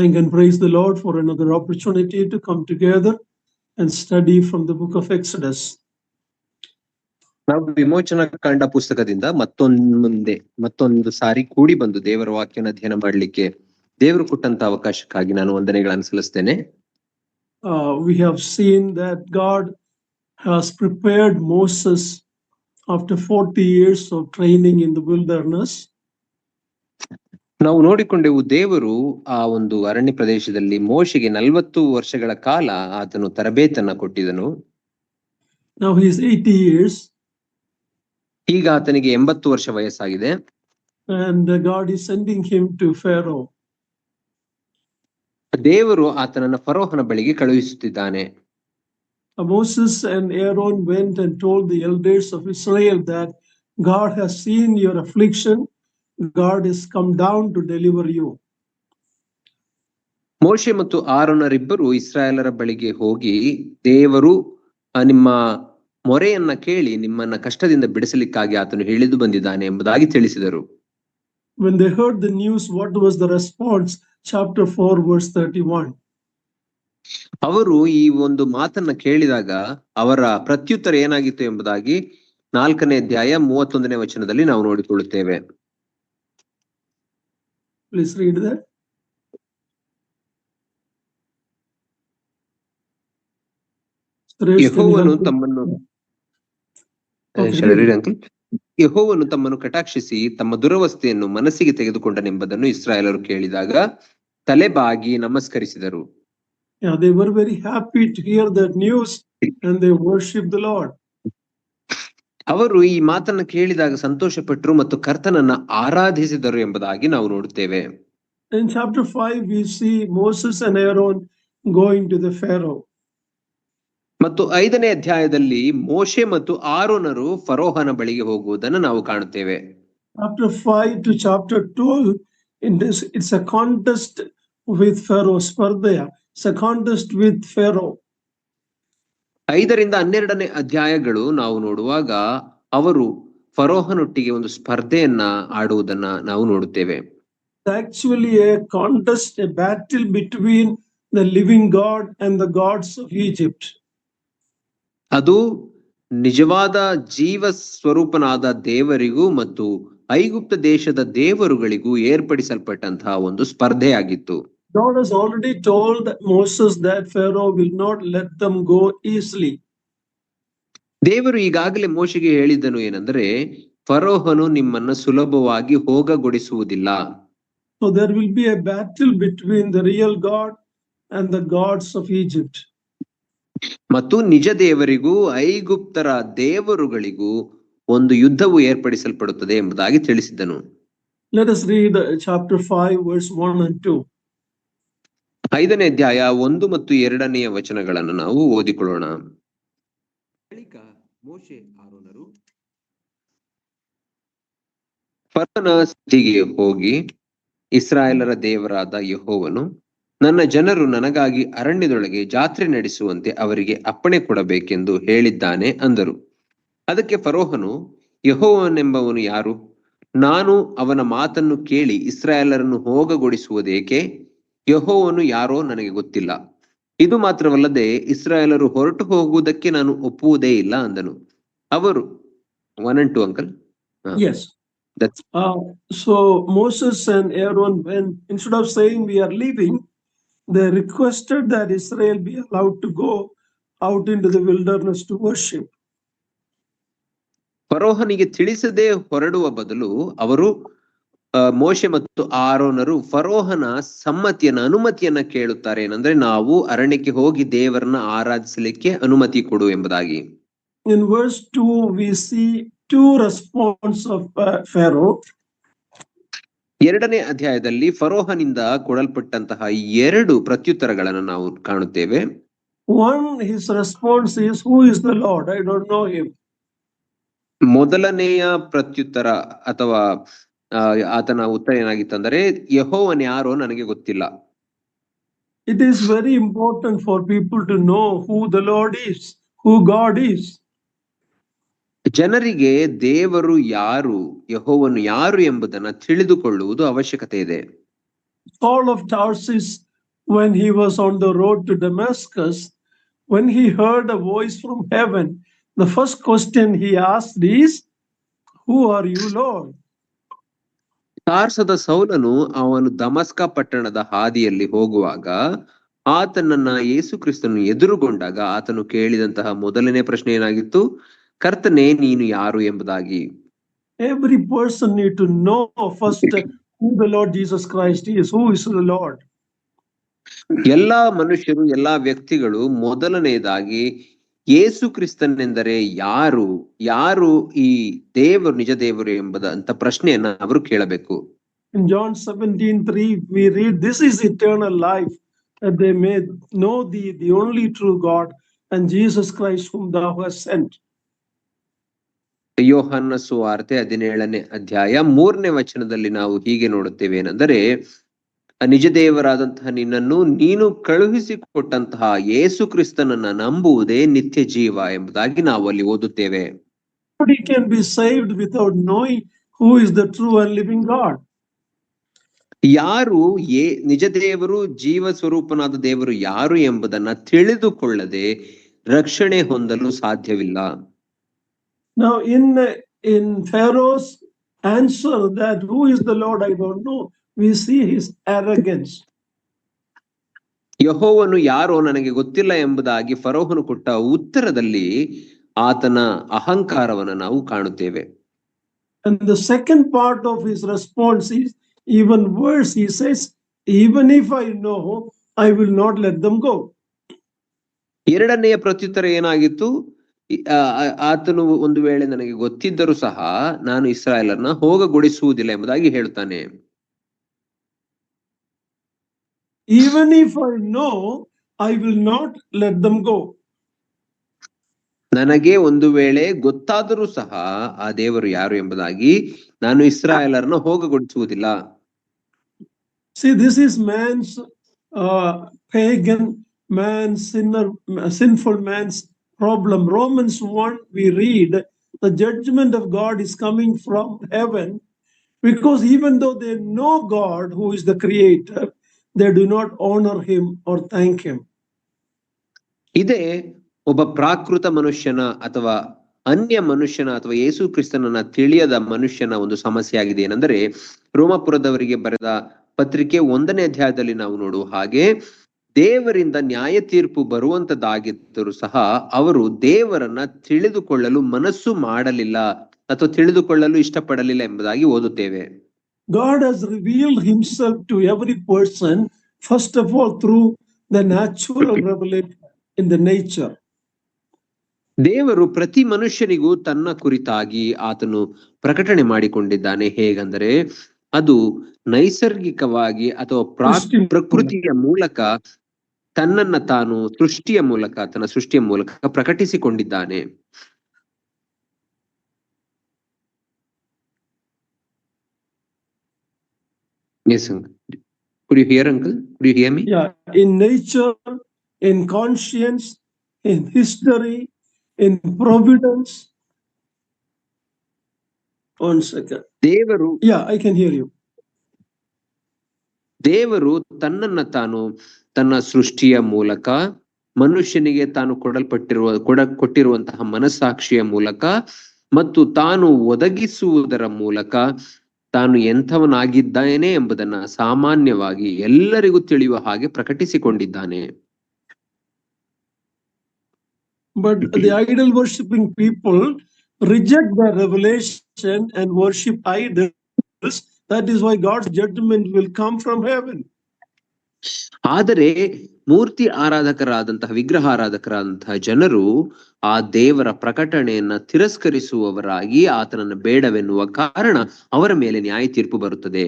Thank and praise the Lord for another opportunity to come together and study from the book of Exodus. ನಾವು ವಿಮೋಚನಾ ಕಾಂಡ ಪುಸ್ತಕದಿಂದ ಮತ್ತೊಂದು ಸಾರಿ ಕೂಡಿ ಬಂದು ದೇವರ ವಾಕ್ಯನ ಅಧ್ಯಯನ ಮಾಡಲಿಕ್ಕೆ ದೇವರು ಕೊಟ್ಟಂತ ಅವಕಾಶಕ್ಕಾಗಿ ನಾನು ವಂದನೆಗಳನ್ನು ಸಲ್ಲಿಸ್ತೇನೆ. We have seen that God has prepared Moses after 40 years of training in the wilderness. ನಾವು ನೋಡಿಕೊಂಡೆವು, ದೇವರು ಆ ಒಂದು ಅರಣ್ಯ ಪ್ರದೇಶದಲ್ಲಿ ಮೋಶೆಗೆ 40 ವರ್ಷಗಳ ಕಾಲ ಆತನು ತರಬೇತನ್ನ ಕೊಟ್ಟಿದನು. Now he is 80 years. ಈಗ ಆತನಿಗೆ 80 ವರ್ಷ ವಯಸ್ಸಾಗಿದೆ. And God is sending him to Pharaoh. ದೇವರು ಆತನನ್ನ ಫರೋಹನ ಬಳಿಗೆ ಕಳುಹಿಸುತ್ತಿದ್ದಾನೆ. Moses and Aaron went and told the elders of Israel that God has seen your affliction. God has come down to deliver you. ಮೋಶೆ ಮತ್ತು ಆರೋನರಿಬ್ಬರು ಇಸ್ರಾಯೇಲರ ಬಳಿಗೆ ಹೋಗಿ, ದೇವರು ನಿಮ್ಮ ಮೊರೆಯನ್ನ ಕೇಳಿ ನಿಮ್ಮನ್ನ ಕಷ್ಟದಿಂದ ಬಿಡಿಸಲಿಕ್ಕಾಗಿ ಆತನು ಇಳಿದು ಬಂದಿದ್ದಾನೆ ಎಂಬುದಾಗಿ ತಿಳಿಸಿದರು. When they heard the news, what was the response? Chapter 4 verse 31. ಅವರು ಈ ಒಂದು ಮಾತನ್ನ ಕೇಳಿದಾಗ ಅವರ ಪ್ರತ್ಯುತ್ತರ ಏನಾಗಿತ್ತು ಎಂಬುದಾಗಿ 4ನೇ ಅಧ್ಯಾಯ 31ನೇ ವಚನದಲ್ಲಿ ನಾವು ನೋಡಿಕೊಳ್ಳುತ್ತೇವೆ. Please read that. ಯೆಹೋವನು ತಮ್ಮನ್ನು ಕಟಾಕ್ಷಿಸಿ ತಮ್ಮ ದುರವಸ್ಥೆಯನ್ನು ಮನಸ್ಸಿಗೆ ತೆಗೆದುಕೊಂಡನೆಂಬುದನ್ನು ಇಸ್ರಾಯೇಲರು ಕೇಳಿದಾಗ ತಲೆಬಾಗಿ ನಮಸ್ಕರಿಸಿದರು. They were very happy to hear that news and they worshiped the Lord. ಅವರು ಈ ಮಾತನ್ನ ಕೇಳಿದಾಗ ಸಂತೋಷಪಟ್ಟರು ಮತ್ತು ಕರ್ತನನ್ನ ಆರಾಧಿಸಿದರು ಎಂಬುದಾಗಿ ನಾವು ನೋಡುತ್ತೇವೆ. In chapter 5 we see Moses and Aaron going to the Pharaoh. ಮತ್ತು 5ನೇ ಅಧ್ಯಾಯದಲ್ಲಿ ಮೋಶೆ ಮತ್ತು ಆರೋನರು ಫರೋಹನ ಬಳಿಗೆ ಹೋಗುವುದನ್ನು ನಾವು ಕಾಣುತ್ತೇವೆ. Chapter 5 to chapter 12 it's a contest with Pharaoh. Spardha, it's a contest with Pharaoh. 5ರಿಂದ 12ನೇ ಅಧ್ಯಾಯಗಳು ನಾವು ನೋಡುವಾಗ ಅವರು ಫರೋಹನೊಟ್ಟಿಗೆ ಒಂದು ಸ್ಪರ್ಧೆಯನ್ನ ಆಡುವುದನ್ನ ನಾವು ನೋಡುತ್ತೇವೆ. Actually a contest, a battle between the living God and the gods of Egypt. ಅದು ನಿಜವಾದ ಜೀವ ಸ್ವರೂಪನಾದ ದೇವರಿಗೂ ಮತ್ತು ಐಗುಪ್ತ ದೇಶದ ದೇವರುಗಳಿಗೂ ಏರ್ಪಡಿಸಲ್ಪಟ್ಟಂತಹ ಒಂದು ಸ್ಪರ್ಧೆಯಾಗಿತ್ತು. God has already told Moses that Pharaoh will not let them go easily. ದೇವರು ಈಗಾಗಲೇ ಮೋಶೆಗೆ ಹೇಳಿದ್ದನು ಏನೆಂದರೆ, ಫರೋಹನು ನಿಮ್ಮನ್ನು ಸುಲಭವಾಗಿ ಹೋಗಗೊಡಿಸುವುದಿಲ್ಲ. So there will be a battle between the real God and the gods of Egypt. ಮತ್ತು ನಿಜ ದೇವರಿಗೂ ಐಗುಪ್ತರ ದೇವರುಗಳಿಗೂ ಒಂದು ಯುದ್ಧವು ಏರ್ಪಡಿಸಲ್ಪಡುತ್ತದೆ ಎಂಬುದಾಗಿ ತಿಳಿಸಿದ್ದನು. Let us read chapter 5 verse 1 and 2. 5ನೇ ಅಧ್ಯಾಯ 1 ಮತ್ತು 2ನೇ ವಚನಗಳನ್ನು ನಾವು ಓದಿಕೊಳ್ಳೋಣ. ಬಳಿಕ ಮೋಶೆ ಆರೋನರು ಫರೋಹನ ಸ್ಥಿತಿಗೆ ಹೋಗಿ, ಇಸ್ರಾಯೇಲರ ದೇವರಾದ ಯೆಹೋವನು ನನ್ನ ಜನರು ನನಗಾಗಿ ಅರಣ್ಯದೊಳಗೆ ಜಾತ್ರೆ ನಡೆಸುವಂತೆ ಅವರಿಗೆ ಅಪ್ಪಣೆ ಕೊಡಬೇಕೆಂದು ಹೇಳಿದ್ದಾನೆ ಅಂದರು. ಅದಕ್ಕೆ ಫರೋಹನು, ಯೆಹೋವನೆಂಬವನು ಯಾರು? ನಾನು ಅವನ ಮಾತನ್ನು ಕೇಳಿ ಇಸ್ರಾಯೇಲರನ್ನು ಹೋಗಗೊಡಿಸುವುದೇಕೆ? ಯೆಹೋವನು ಯಾರೋ ನನಗೆ ಗೊತ್ತಿಲ್ಲ. ಇದು ಮಾತ್ರವಲ್ಲದೆ ಇಸ್ರಾಯೇಲರು ಹೊರಟು ಹೋಗುವುದಕ್ಕೆ ನಾನು ಒಪ್ಪುವುದೇ ಇಲ್ಲ ಅಂದನು. ಅವರು 1 and 2 uncle. Yes. So Moses and Aaron, when instead of saying we are leaving, they requested that Israel be allowed to go out into the wilderness to worship. ಫರೋಹನಿಗೆ ತಿಳಿಸದೆ ಹೊರಡುವ ಬದಲು ಅವರು ಮೋಶೆ ಮತ್ತು ಆರೋನರು ಫರೋಹನ ಅನುಮತಿಯನ್ನ ಕೇಳುತ್ತಾರೆ. ಏನಂದ್ರೆ, ನಾವು ಅರಣ್ಯಕ್ಕೆ ಹೋಗಿ ದೇವರನ್ನ ಆರಾಧಿಸಲಿಕ್ಕೆ ಅನುಮತಿ ಕೊಡು ಎಂಬುದಾಗಿ. In verse 2 we see two response of Pharaoh. 2ನೇ ಅಧ್ಯಾಯದಲ್ಲಿ ಫರೋಹನಿಂದ ಕೊಡಲ್ಪಟ್ಟಂತಹ 2 ಪ್ರತ್ಯುತ್ತರಗಳನ್ನು ನಾವು ಕಾಣುತ್ತೇವೆ. One, his response is, who is the Lord? I don't know him. ಮೊದಲನೆಯ ಪ್ರತ್ಯುತ್ತರ ಅಥವಾ ಆತನ ಉತ್ತರ ಏನಾಗಿತ್ತಂದರೆ, ಯೆಹೋವನು ಯಾರೋ ನನಗೆ ಗೊತ್ತಿಲ್ಲ. It is very important for people to know who the Lord is, who God is. ಜನರಿಗೆ ದೇವರು ಯಾರು, ಯೆಹೋವನು ಯಾರು ಎಂಬುದನ್ನು ತಿಳಿದುಕೊಳ್ಳುವುದು ಅವಶ್ಯಕತೆ ಇದೆ. Saul of Tarsus when he was on the road to Damascus, when he heard a voice from heaven, the first question he asked is, "Who are you, Lord?" ತಾರ್ಸದ ಸೌಲನು ಅವನು ದಮಸ್ಕ ಪಟ್ಟಣದ ಹಾದಿಯಲ್ಲಿ ಹೋಗುವಾಗ ಆತನನ್ನ ಯೇಸು ಕ್ರಿಸ್ತನು ಎದುರುಗೊಂಡಾಗ ಆತನು ಕೇಳಿದಂತಹ ಮೊದಲನೇ ಪ್ರಶ್ನೆ ಏನಾಗಿತ್ತು? ಕರ್ತನೇ, ನೀನು ಯಾರು ಎಂಬುದಾಗಿ. Every person need to know first who the Lord Jesus Christ is. Who is the Lord? ಎಲ್ಲಾ ಮನುಷ್ಯರು, ಎಲ್ಲಾ ವ್ಯಕ್ತಿಗಳು ಮೊದಲನೆಯದಾಗಿ ಯೇಸು ಕ್ರಿಸ್ತನೆಂದರೆ ಯಾರು, ಯಾರು ಈ ದೇವರು, ನಿಜ ದೇವರು ಎಂಬುದಂತ ಪ್ರಶ್ನೆಯನ್ನ ಅವರು ಕೇಳಬೇಕು. In John 17:3 we read, "This is eternal life, that they may know thee, the only true God, and Jesus Christ whom thou hast sent." ಯೋಹನ್ನ ಸುವಾರ್ತೆ 17ನೇ ಅಧ್ಯಾಯ 3ನೇ ವಚನದಲ್ಲಿ ನಾವು ಹೀಗೆ ನೋಡುತ್ತೇವೆ, ಏನೆಂದರೆ ನಿಜ ದೇವರಾದಂತಹ ನಿನ್ನನ್ನು ನೀನು ಕಳುಹಿಸಿಕೊಟ್ಟಂತಹ ಯೇಸು ಕ್ರಿಸ್ತನನ್ನ ನಂಬುವುದೇ ನಿತ್ಯ ಜೀವ ಎಂಬುದಾಗಿ ನಾವು ಅಲ್ಲಿ ಓದುತ್ತೇವೆ. Nobody can be saved without knowing who is the true and living God. ಯಾರು ನಿಜ ದೇವರು, ಜೀವ ಸ್ವರೂಪನಾದ ದೇವರು ಯಾರು ಎಂಬುದನ್ನ ತಿಳಿದುಕೊಳ್ಳದೆ ರಕ್ಷಣೆ ಹೊಂದಲು ಸಾಧ್ಯವಿಲ್ಲ. Now in Pharaoh's answer that who is the Lord, I don't know, we see his arrogance. ಯೆಹೋವನು ಯಾರೋ ನನಗೆ ಗೊತ್ತಿಲ್ಲ ಎಂಬುದಾಗಿ ಫರೋಹನು ಕೊಟ್ಟ ಉತ್ತರದಲ್ಲಿ ಆತನ ಅಹಂಕಾರವನ್ನು ನಾವು ಕಾಣುತ್ತೇವೆ. And the second part of his response is even worse. He says, "Even if I know, I will not let them go." ಎರಡನೆಯ ಪ್ರತ್ಯುತ್ತರ ಏನಾಗಿತ್ತು? ಆತನು ಒಂದು ವೇಳೆ ನನಗೆ ಗೊತ್ತಿದ್ದರೂ ಸಹ ನಾನು ಇಸ್ರಾಯೇಲರನ್ನ ಹೋಗಗೊಡಿಸುವುದಿಲ್ಲ ಎಂಬುದಾಗಿ ಹೇಳ್ತಾನೆ. Even if I know, I will not let them go. ನನಗೆ ಒಂದು ವೇಳೆ ಗೊತ್ತಾದರೂ ಸಹ ಆ ದೇವರು ಯಾರು ಎಂಬುದಾಗಿ ನಾನು ಇಸ್ರಾಯೇಲರನ್ನ ಹೋಗಗೊಡಿಸುವುದಿಲ್ಲ. See, this is man's pagan, sinful man's problem. Romans 1, we read, the judgment of God is coming from heaven, because even though they know God, who is the creator, they do not honor him or thank him. ಇದೇ ಒಬ್ಬ ಪ್ರಾಕೃತ ಮನುಷ್ಯನ ಅಥವಾ ಅನ್ಯ ಮನುಷ್ಯನ ಅಥವಾ ಯೇಸು ಕ್ರಿಸ್ತನನ್ನ ತಿಳಿಯದ ಮನುಷ್ಯನ ಒಂದು ಸಮಸ್ಯೆ ಆಗಿದೆ. ಏನೆಂದರೆ ರೋಮಾಪುರದವರಿಗೆ ಬರೆದ ಪತ್ರಿಕೆ 1ನೇ ಅಧ್ಯಾಯದಲ್ಲಿ ನಾವು ನೋಡುವ ಹಾಗೆ ದೇವರಿಂದ ನ್ಯಾಯ ತೀರ್ಪು ಬರುವಂತದ್ದಾಗಿದ್ದರೂ ಸಹ ಅವರು ದೇವರನ್ನ ತಿಳಿದುಕೊಳ್ಳಲು ಮನಸ್ಸು ಮಾಡಲಿಲ್ಲ ಅಥವಾ ತಿಳಿದುಕೊಳ್ಳಲು ಇಷ್ಟಪಡಲಿಲ್ಲ ಎಂಬುದಾಗಿ ಓದುತ್ತೇವೆ. God has revealed himself to every person, first of all through the natural revelation in the nature. ದೇವರು ಪ್ರತಿ ಮನುಷ್ಯನಿಗೂ ತನ್ನ ಕುರಿತಾಗಿ ಆತನು ಪ್ರಕಟಣೆ ಮಾಡಿಕೊಂಡಿದ್ದಾನೆ. ಹೇಗೆಂದರೆ ಅದು ನೈಸರ್ಗಿಕವಾಗಿ ಅಥವಾ ಪ್ರಕೃತಿಯ ಮೂಲಕ ತನ್ನನ್ನ ತಾನು ತನ್ನ ಸೃಷ್ಟಿಯ ಮೂಲಕ ಪ್ರಕಟಿಸಿಕೊಂಡಿದ್ದಾನೆ. Yes, uncle. Could you hear, uncle? Could you hear me? Yeah, in nature, in conscience, in history, in providence. One second. ದೇವರು, yeah, I can hear you. ದೇವರು ತನ್ನನ್ನ ತಾನು ತನ್ನ ಸೃಷ್ಟಿಯ ಮೂಲಕ, ಮನುಷ್ಯನಿಗೆ ತಾನು ಕೊಟ್ಟಿರುವಂತಹ ಮನಸ್ಸಾಕ್ಷಿಯ ಮೂಲಕ ಮತ್ತು ತಾನು ಒದಗಿಸುವುದರ ಮೂಲಕ ತಾನು ಎಂಥವನಾಗಿದ್ದಾನೆ ಎಂಬುದನ್ನ ಸಾಮಾನ್ಯವಾಗಿ ಎಲ್ಲರಿಗೂ ತಿಳಿಯುವ ಹಾಗೆ ಪ್ರಕಟಿಸಿಕೊಂಡಿದ್ದಾನೆ. But the idol worshipping people reject the revelation and worship idols. That is why God's judgment will come from heaven. ಆದರೆ ಮೂರ್ತಿ ಆರಾಧಕರಾದಂತಹ, ವಿಗ್ರಹ ಆರಾಧಕರಾದಂತಹ ಜನರು ಆ ದೇವರ ಪ್ರಕಟಣೆಯನ್ನ ತಿರಸ್ಕರಿಸುವವರಾಗಿ ಆತನನ್ನು ಬೇಡವೆನ್ನುವ ಕಾರಣ ಅವರ ಮೇಲೆ ನ್ಯಾಯ ತೀರ್ಪು ಬರುತ್ತದೆ.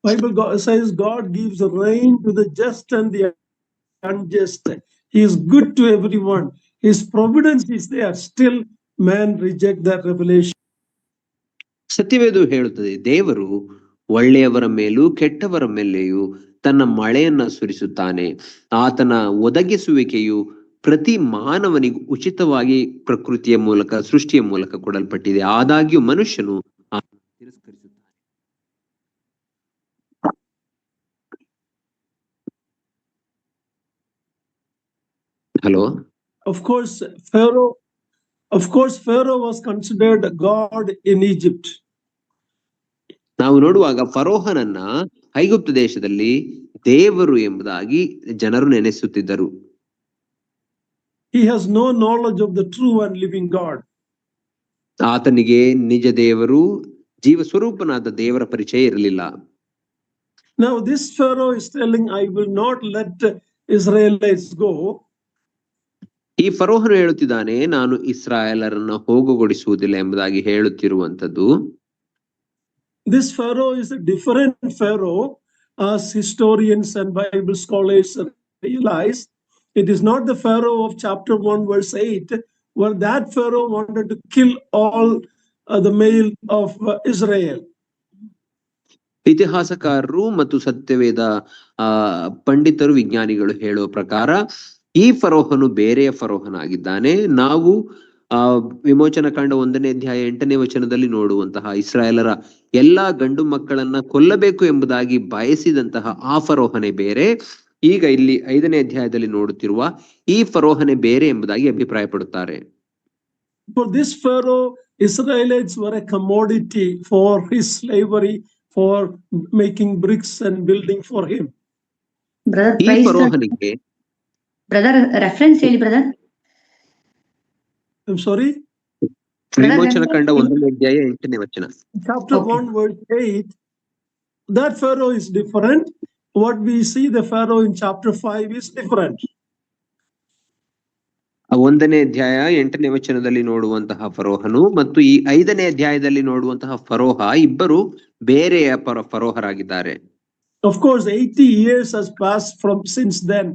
Bible says God gives rain to the just and the unjust. He is good to everyone. His providence is there. Still man reject that revelation. ಸತ್ಯವೇದ ಹೇಳುತ್ತದೆ, ದೇವರು ಒಳ್ಳೆಯವರ ಮೇಲೂ ಕೆಟ್ಟವರ ಮೇಲೆಯೂ ತನ್ನ ಮಳೆಯನ್ನ ಸುರಿಸುತ್ತಾನೆ. ಆತನ ಒದಗಿಸುವಿಕೆಯು ಪ್ರತಿ ಮಾನವನಿಗೂ ಉಚಿತವಾಗಿ ಪ್ರಕೃತಿಯ ಮೂಲಕ, ಸೃಷ್ಟಿಯ ಮೂಲಕ ಕೊಡಲ್ಪಟ್ಟಿದೆ. ಆದಾಗ್ಯೂ ಮನುಷ್ಯನು ತಿರಸ್ಕರಿಸುತ್ತಾನೆ. Hello. Of course, Pharaoh was considered a god in Egypt. ನಾವು ನೋಡುವಾಗ ಫರೋಹನನ್ನ ಐಗುಪ್ತ ದೇಶದಲ್ಲಿ ದೇವರು ಎಂಬುದಾಗಿ ಜನರು ನೆನೆಸುತ್ತಿದ್ದರು. He has no knowledge of the true and living God. ಆತನಿಗೆ ನಿಜ ದೇವರು ಜೀವ ಸ್ವರೂಪನಾದ ದೇವರ ಪರಿಚಯ ಇರಲಿಲ್ಲ. Now this Pharaoh is telling, I will not let Israelites go. ಈ ಫರೋಹನು ಹೇಳುತ್ತಿದ್ದಾನೆ, ನಾನು ಇಸ್ರಾಯೇಲರನ್ನ ಹೋಗುಗೊಡಿಸುವುದಿಲ್ಲ ಎಂಬುದಾಗಿ ಹೇಳುತ್ತಿರುವಂತದ್ದು. This Pharaoh is a different Pharaoh, as historians and Bible scholars realize. It is not the Pharaoh of chapter 1 verse 8, where that Pharaoh wanted to kill all the male of Israel. ಇತಿಹಾಸಕಾರರು ಮತ್ತು ಸತ್ಯವೇದ ಪಂಡಿತರು ವಿಜ್ಞಾನಿಗಳು ಹೇಳುವ ಪ್ರಕಾರ ಈ ಫರೋಹನು ಬೇರೆಯ ಫರೋಹನಾಗಿದ್ದಾನೆ. ನಾವು ವಿಮೋಚನ ಕಾಂಡ 1ನೇ ಅಧ್ಯಾಯ 8ನೇ ವಚನದಲ್ಲಿ ನೋಡುವಂತಹ ಇಸ್ರಾಯೇಲರ ಎಲ್ಲಾ ಗಂಡು ಮಕ್ಕಳನ್ನ ಕೊಲ್ಲಬೇಕು ಎಂಬುದಾಗಿ ಬಯಸಿದಂತಹ ಆ ಫರೋಹನೇ ಬೇರೆ. ಈಗ ಇಲ್ಲಿ 5ನೇ ಅಧ್ಯಾಯದಲ್ಲಿ ನೋಡುತ್ತಿರುವ ಈ ಫರೋಹನೇ ಬೇರೆ ಎಂಬುದಾಗಿ ಅಭಿಪ್ರಾಯ ಪಡುತ್ತಾರೆ. For this Pharaoh, Israelites were a commodity for his slavery, for making bricks and building for him. ಈ ಫರೋಹನಿಗೆ ಬ್ರದರ್ ರೆಫರೆನ್ಸ್ ಹೇಳಿ ಬ್ರದರ್. I'm sorry. ವಿಮೋಚನ ಕಾಂಡ 1ನೇ ಅಧ್ಯಾಯ 8ನೇ ವಚನ. Chapter 1 verse 8. That Pharaoh is different. What we see the Pharaoh in chapter 5 is different. 1ನೇ ಅಧ್ಯಾಯ 8ನೇ ವಚನದಲ್ಲಿ ನೋಡುವಂತಹ ಫರೋಹನು ಮತ್ತು ಈ 5ನೇ ಅಧ್ಯಾಯದಲ್ಲಿ ನೋಡುವಂತಹ ಫರೋಹ ಇಬ್ಬರು ಬೇರೆಯ ಫರೋಹರಾಗಿದ್ದಾರೆ. Of course, 80 years has passed from since then.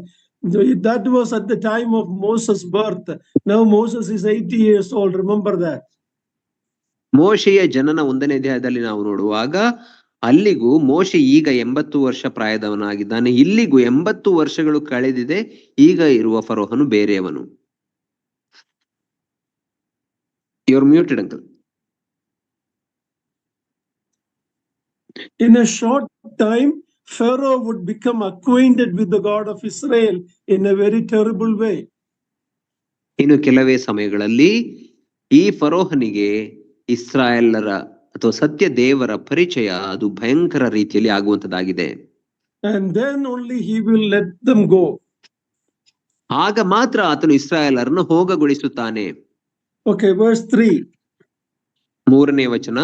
That was at the time of Moses' birth. Now Moses is 80 years old. Remember that. ಮೋಶೆಯ ಜನನ 1ನೇ ಅಧ್ಯಾಯದಲ್ಲಿ ನಾವು ನೋಡುವಾಗ ಅಲ್ಲಿಗೂ ಮೋಶೆ ಈಗ 80 ವರ್ಷ ಪ್ರಾಯದವನಾಗಿದ್ದಾನೆ. ಇಲ್ಲಿಗೂ 80 ವರ್ಷಗಳು ಕಳೆದಿದೆ. ಈಗ ಇರುವ ಫರೋಹನು ಬೇರೆಯವನು. You're muted, uncle. In a short time, Pharaoh would become acquainted with the God of Israel in a very terrible way. ಇನ್ನು ಕೆಲವೇ ಸಮಯಗಳಲ್ಲಿ ಈ ಫರೋಹನಿಗೆ ಇಸ್ರಾಯೇಲರ ಅಥವಾ ಸತ್ಯ ದೇವರ ಪರಿಚಯ ಅದು ಭಯಂಕರ ರೀತಿಯಲ್ಲಿ ಆಗುವಂತದ್ದಾಗಿದೆ. And then only he will let them go. ಆಗ ಮಾತ್ರ ಆತನು ಇಸ್ರಾಯೇಲರನ್ನು ಹೋಗಗೊಳಿಸುತ್ತಾನೆ. Okay, verse 3. 3ನೇ ವಚನ.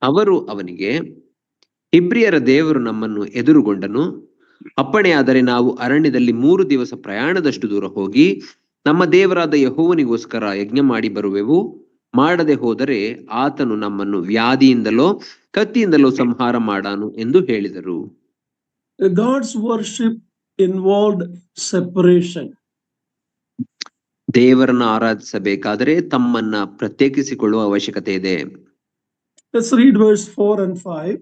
ಅವರು ಅವನಿಗೆ, ಇಬ್ರಿಯರ ದೇವರು ನಮ್ಮನ್ನು ಎದುರುಗೊಂಡನು. ಅಪ್ಪಣೆಯಾದರೆ ನಾವು ಅರಣ್ಯದಲ್ಲಿ 3 ದಿವಸ ಪ್ರಯಾಣದಷ್ಟು ದೂರ ಹೋಗಿ ನಮ್ಮ ದೇವರಾದ ಯೆಹೋವನಿಗೋಸ್ಕರ ಯಜ್ಞ ಮಾಡಿ ಬರುವೆವು. ಮಾಡದೆ ಹೋದರೆ ಆತನು ನಮ್ಮನ್ನು ವ್ಯಾಧಿಯಿಂದಲೋ ಕತ್ತಿಯಿಂದಲೋ ಸಂಹಾರ ಮಾಡಾನು ಎಂದು ಹೇಳಿದರು. God's worship involved separation. ದೇವರನ್ನು ಆರಾಧಿಸಬೇಕಾದರೆ ತಮ್ಮನ್ನ ಪ್ರತ್ಯೇಕಿಸಿಕೊಳ್ಳುವ ಅವಶ್ಯಕತೆ ಇದೆ. Let's read verse 4 and 5.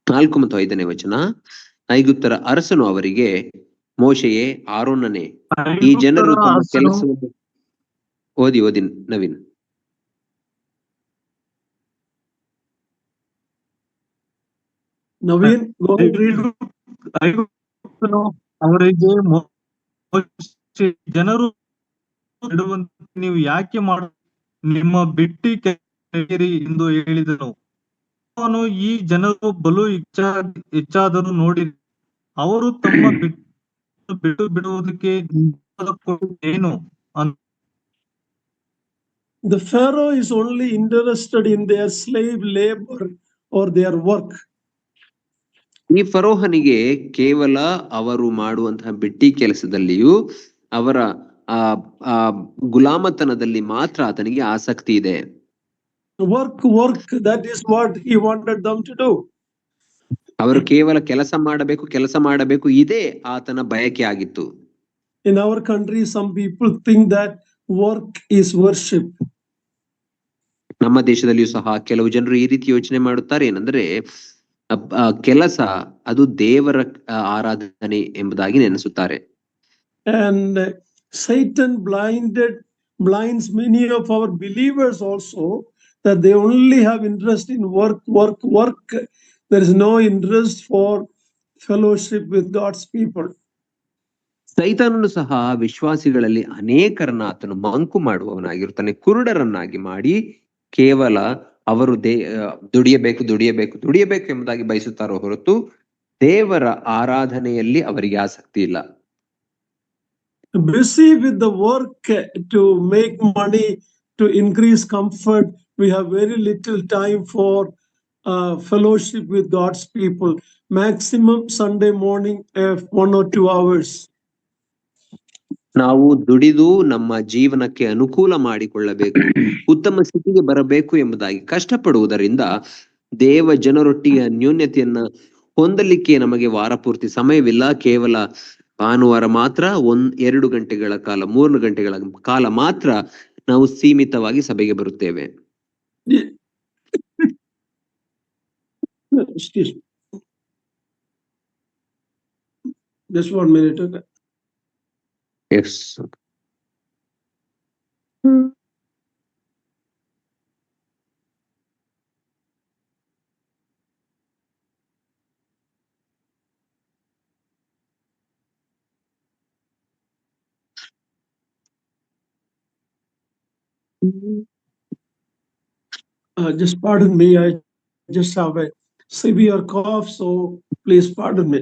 4 ಮತ್ತು 5ನೇ ವಚನ. ಐಗುಪ್ತರ ಅರಸನು ಅವರಿಗೆ, ಮೋಶೆಯೇ, ಆರೋನನೇ, ಈ ಜನರು ತಮ್ಮ ಕೆಲಸವನ್ನು ಓದಿ ನವೀನ್. ನವೀನ್, ಅವರಿಗೆ ಜನರು ನೀವು ಯಾಕೆ ನಿಮ್ಮ ಬಿಟ್ಟಿ ಎಂದು ಹೇಳಿದನು. ಅವನು, ಈ ಜನರು ಬಲು ಹೆಚ್ಚಾದರೂ ನೋಡಿ ಅವರು ತಮ್ಮ ಬಿಟ್ಟು ಬಿಡುವುದಕ್ಕೆ ಏನು? The Pharaoh is only interested in their slave labor or their work. ಈ ಫರೋಹನಿಗೆ ಕೇವಲ ಅವರು ಮಾಡುವಂತಹ ಬಿಟ್ಟಿ ಕೆಲಸದಲ್ಲಿಯೂ ಅವರ ಗುಲಾಮತನದಲ್ಲಿ ಮಾತ್ರ ಆತನಿಗೆ ಆಸಕ್ತಿ ಇದೆ. Work, that is what he wanted them to do. ಅವರು ಕೇವಲ ಕೆಲಸ ಮಾಡಬೇಕು ಇದೇ ಆತನ ಬಯಕೆ ಆಗಿತ್ತು. In our country, some people think that work is worship. ನಮ್ಮ ದೇಶದಲ್ಲಿಯೂ ಸಹ ಕೆಲವು ಜನರು ಈ ರೀತಿ ಯೋಚನೆ ಮಾಡುತ್ತಾರೆ, ಏನಂದ್ರೆ ಕೆಲಸ ಅದು ದೇವರ ಆರಾಧನೆ ಎಂಬುದಾಗಿ ನೆನೆಸುತ್ತಾರೆ. And Satan blinds many of our believers also, that they only have interest in work. There is no interest for fellowship with God's people. ಸೈತಾನನು ಸಹ ವಿಶ್ವಾಸಿಗಳಲ್ಲಿ ಅನೇಕರನ್ನ ಆತನು ಮಂಕು ಮಾಡುವವನಾಗಿರುತ್ತಾನೆ, ಕುರುಡರನ್ನಾಗಿ ಮಾಡಿ ಕೇವಲ ಅವರು ದುಡಿಯಬೇಕು ಎಂಬುದಾಗಿ ಬಯಸುತ್ತಾರೋ ಹೊರತು ದೇವರ ಆರಾಧನೆಯಲ್ಲಿ ಅವರಿಗೆ ಆಸಕ್ತಿ ಇಲ್ಲ. Busy with the work to make money, to increase comfort, we have very little time for fellowship with God's people. Maximum Sunday morning 1 or 2 hours. ನಾವು ದುಡಿದು ನಮ್ಮ ಜೀವನಕ್ಕೆ ಅನುಕೂಲ ಮಾಡಿಕೊಳ್ಳಬೇಕು, ಉತ್ತಮ ಸ್ಥಿತಿಗೆ ಬರಬೇಕು ಎಂಬುದಾಗಿ ಕಷ್ಟಪಡುವುದರಿಂದ ದೇವ ಜನರೊಟ್ಟಿಗೆ ಅನ್ಯೋನ್ಯತೆಯನ್ನ ಹೊಂದಲಿಕ್ಕೆ ನಮಗೆ ವಾರ ಪೂರ್ತಿ ಸಮಯವಿಲ್ಲ. ಕೇವಲ ಭಾನುವಾರ ಮಾತ್ರ 2 ಗಂಟೆಗಳ ಕಾಲ 3 ಗಂಟೆಗಳ ಕಾಲ ಮಾತ್ರ ನಾವು ಸೀಮಿತವಾಗಿ ಸಭೆಗೆ ಬರುತ್ತೇವೆ. Excuse me. Just 1 minute. Okay. Yes. Just pardon me. I just have a severe cough, so please pardon me.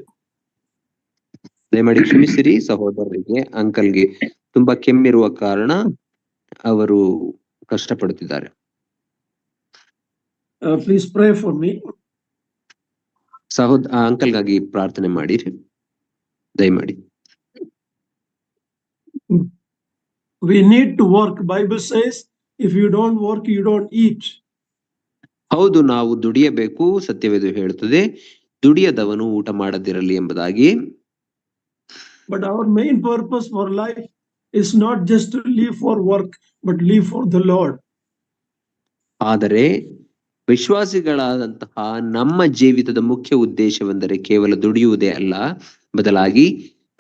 ದಯಮಾಡಿ ಕ್ಷಮಿಸಿರಿ ಸಹೋದರರಿಗೆ. ಅಂಕಲ್ಗೆ ತುಂಬಾ ಕೆಮ್ಮಿರುವ ಕಾರಣ ಅವರು ಕಷ್ಟಪಡುತ್ತಿದ್ದಾರೆ. Please pray for me. ಅಂಕಲ್ಗಾಗಿ ಪ್ರಾರ್ಥನೆ ಮಾಡಿರಿ ದಯಮಾಡಿ. We need to work. Bible says, if you don't work, you don't eat. ಹೌದು, ನಾವು ದುಡಿಯಬೇಕು, ಸತ್ಯವೇದ ಹೇಳುತ್ತದೆ, ದುಡಿಯದವನು ಊಟ ಮಾಡದಿರಲಿ ಎಂಬುದಾಗಿ. But our main purpose for life is not just to live for work, but live for the Lord. ಆದರೆ ವಿಶ್ವಾಸಿಗಳಾದಂತಹ ನಮ್ಮ ಜೀವಿತದ ಮುಖ್ಯ ಉದ್ದೇಶವೆಂದರೆ ಕೇವಲ ದುಡಿಯುವುದೇ ಅಲ್ಲ, ಬದಲಾಗಿ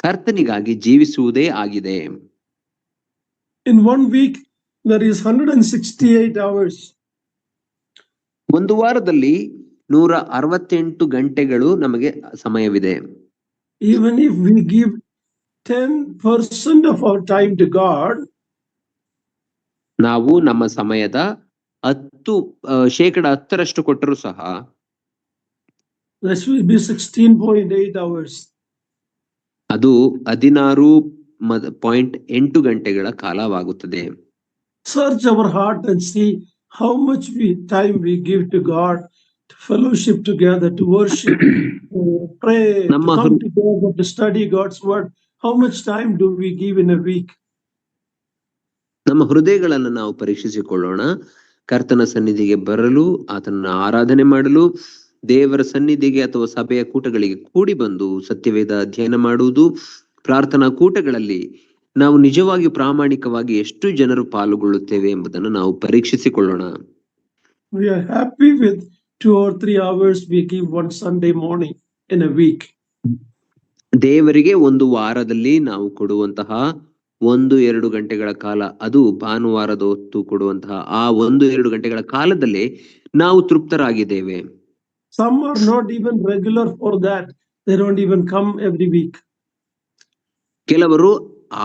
ಕರ್ತನಿಗಾಗಿ ಜೀವಿಸುವುದೇ ಆಗಿದೆ. In 1 week, there is 168 hours. ಒಂದು ವಾರದಲ್ಲಿ 168 ಗಂಟೆಗಳು ನಮಗೆ ಸಮಯವಿದೆ. Even if we give 10% of our time to God, ನಾವು ನಮ್ಮ ಸಮಯದ 10% ಕೊಟ್ಟರೂ ಸಹ that will be 16.8 hours. ಅದು 16.8 ಗಂಟೆಗಳ ಕಾಲವಾಗುತ್ತದೆ. Search our heart and see how much time we give to God, to fellowship together, to worship, to pray, to come together, to study God's word. How much time do we give in a week? ನಮ್ಮ ಹೃದಯಗಳನ್ನು ನಾವು ಪರೀಕ್ಷಿಸಿಕೊಳ್ಳೋಣ. ಕರ್ತನ ಸನ್ನಿಧಿಗೆ ಬರಲು, ಆತನ ಆರಾಧನೆ ಮಾಡಲು, ದೇವರ ಸನ್ನಿಧಿಗೆ ಅಥವಾ ಸಭೆಯ ಕೂಟಗಳಿಗೆ ಕೂಡಿ ಬಂದು ಸತ್ಯವೇದ ಅಧ್ಯಯನ ಮಾಡುವುದು, ಪ್ರಾರ್ಥನಾ ಕೂಟಗಳಲ್ಲಿ ನಾವು ನಿಜವಾಗಿ ಪ್ರಾಮಾಣಿಕವಾಗಿ ಎಷ್ಟು ಜನರು ಪಾಲ್ಗೊಳ್ಳುತ್ತೇವೆ ಎಂಬುದನ್ನು ನಾವು ಪರೀಕ್ಷಿಸಿಕೊಳ್ಳೋಣ. We are happy with 2 or 3 hours we give one Sunday morning in a week. ದೇವರಿಗೆ ಒಂದು ವಾರದಲ್ಲಿ ನಾವು ಕೊಡುವಂತಹ 1-2 ಗಂಟೆಗಳ ಕಾಲ, ಅದು ಭಾನುವಾರದ ಹೊತ್ತು ಕೊಡುವಂತಹ ಆ 1-2 ಗಂಟೆಗಳ ಕಾಲದಲ್ಲಿ ನಾವು ತೃಪ್ತರಾಗಿದ್ದೇವೆ. Some are not even regular for that. They don't even come every week. ಕೆಲವರು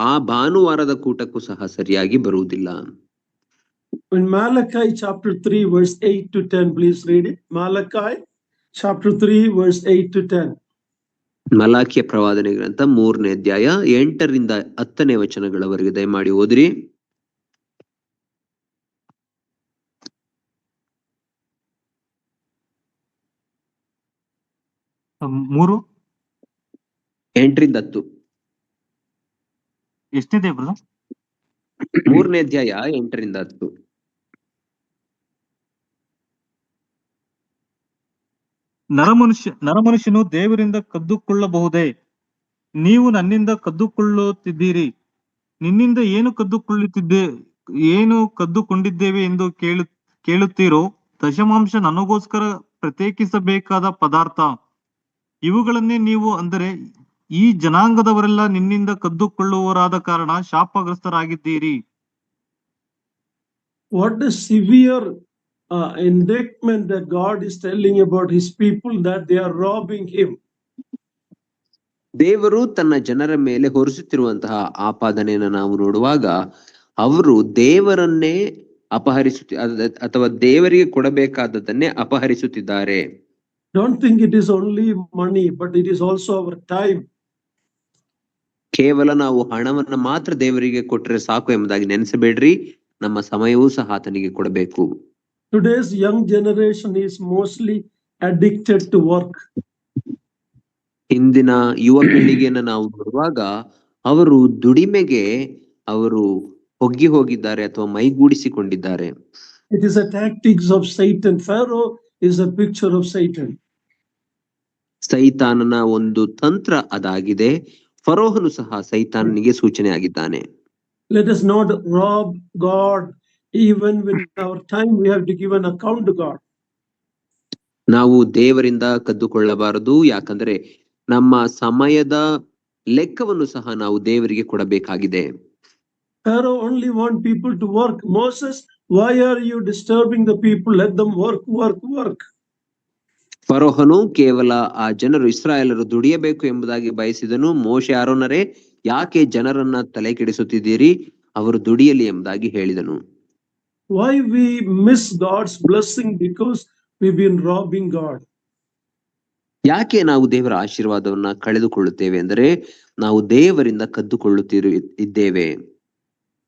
ಆ ಭಾನುವಾರದ ಕೂಟಕ್ಕೂ ಸಹ ಸರಿಯಾಗಿ ಬರುವುದಿಲ್ಲ. In Malachi chapter 3 verse 8 to 10, please read it. Malachi chapter 3 verse 8 to 10. ಮಲಾಖಿಯ ಪ್ರವಾದನೆ ಗ್ರಂಥ 3ನೇ ಅಧ್ಯಾಯ 8ರಿಂದ 10ನೇ ವಚನಗಳವರೆಗೆ ದಯಮಾಡಿ ಓದಿರಿ. ಮೂರು 8ರಿಂದ 10. ಎಷ್ಟಿದೆ ಬ್ರದರ್? 3ನೇ ಅಧ್ಯಾಯ 8ರಿಂದ 10. ನರಮನುಷ್ಯನು ದೇವರಿಂದ ಕದ್ದುಕೊಳ್ಳಬಹುದೇ? ನೀವು ನನ್ನಿಂದ ಕದ್ದುಕೊಳ್ಳುತ್ತಿದ್ದೀರಿ. ನಿನ್ನಿಂದ ಏನು ಕದ್ದುಕೊಂಡಿದ್ದೇವೆ ಎಂದು ಕೇಳುತ್ತೀರೋ? ದಶಮಾಂಶ ನನಗೋಸ್ಕರ ಪ್ರತ್ಯೇಕಿಸಬೇಕಾದ ಪದಾರ್ಥ. ಇವುಗಳನ್ನೇ ನೀವು, ಅಂದರೆ ಈ ಜನಾಂಗದವರೆಲ್ಲ ನಿನ್ನಿಂದ ಕದ್ದುಕೊಳ್ಳುವವರಾದ ಕಾರಣ ಶಾಪಗ್ರಸ್ತರಾಗಿದ್ದೀರಿ. What a severe indictment that God is telling about his people, that they are robbing him. ದೇವರು ತನ್ನ ಜನರ ಮೇಲೆ ಹೊರಿಸುತ್ತಿರುವಂತಹ ಆಪಾದನೆಯನ್ನು ನಾವು ನೋಡುವಾಗ ಅವರು ದೇವರನ್ನೇ ಅಥವಾ ದೇವರಿಗೆ ಕೊಡಬೇಕಾದದನ್ನೇ ಅಪಹರಿಸುತ್ತಿದ್ದಾರೆ. Don't think it is only money, but it is also our time. ಕೇವಲ ನಾವು ಹಣವನ್ನು ಮಾತ್ರ ದೇವರಿಗೆ ಕೊಟ್ಟರೆ ಸಾಕು ಎಂಬುದಾಗಿ ನೆನೆಸಬೇಡ್ರಿ, ನಮ್ಮ ಸಮಯವೂ ಸಹ ಆತನಿಗೆ ಕೊಡಬೇಕು. Today's young generation is mostly addicted to work. ಇಂದಿನ ಯುವ ಪೀಳಿಗೆಯನ್ನು ನಾವು ನೋಡುವಾಗ ಅವರು ದುಡಿಮೆಗೆ ಅವರು ಹೋಗಿದ್ದಾರೆ ಅಥವಾ ಮೈಗೂಡಿಸಿಕೊಂಡಿದ್ದಾರೆ. It is a tactics of Satan. Pharaoh is a picture of Satan. ಸೈತಾನನ ಒಂದು ತಂತ್ರ ಅದಾಗಿದೆ. ಫರೋಹನು ಸಹ ಸೈತಾನನಿಗೆ ಸೂಚನೆ ಆಗಿದ್ದಾನೆ. Let us not rob God. Even when our time we have to give an account to God. ನಾವು ದೇವರಿಂದ ಕದ್ದುಕೊಳ್ಳಬಾರದು, ಯಾಕಂದ್ರೆ ನಮ್ಮ ಸಮಯದ ಲೆಕ್ಕವನ್ನು ಸಹ ನಾವು ದೇವರಿಗೆ ಕೊಡಬೇಕಾಗಿದೆ. Pharaoh only want people to work. Moses, why are you disturbing the people? Let them work. ಫರೋಹನು ಕೇವಲ ಆ ಜನರು ಇಸ್ರಾಯೇಲರು ದುಡಿಯಬೇಕು ಎಂಬುದಾಗಿ ಬಯಸಿದನು. ಮೋಶೆ ಆರೋನರೇ, ಯಾಕೆ ಜನರನ್ನ ತಲೆ ಕೆಡಿಸುತ್ತಿದ್ದೀರಿ, ಅವರು ದುಡಿಯಲಿ ಎಂಬುದಾಗಿ ಹೇಳಿದನು. Why we miss God's blessing? Because we've been robbing God. ಯಾಕೆ ನಾವು ದೇವರ ಆಶೀರ್ವಾದವನ್ನ ಕಳೆದುಕೊಳ್ಳುತ್ತೇವೆ ಅಂದರೆ ನಾವು ದೇವರಿಂದ ಕದ್ದುಕೊಳ್ಳುತ್ತಿದ್ದೇವೆ.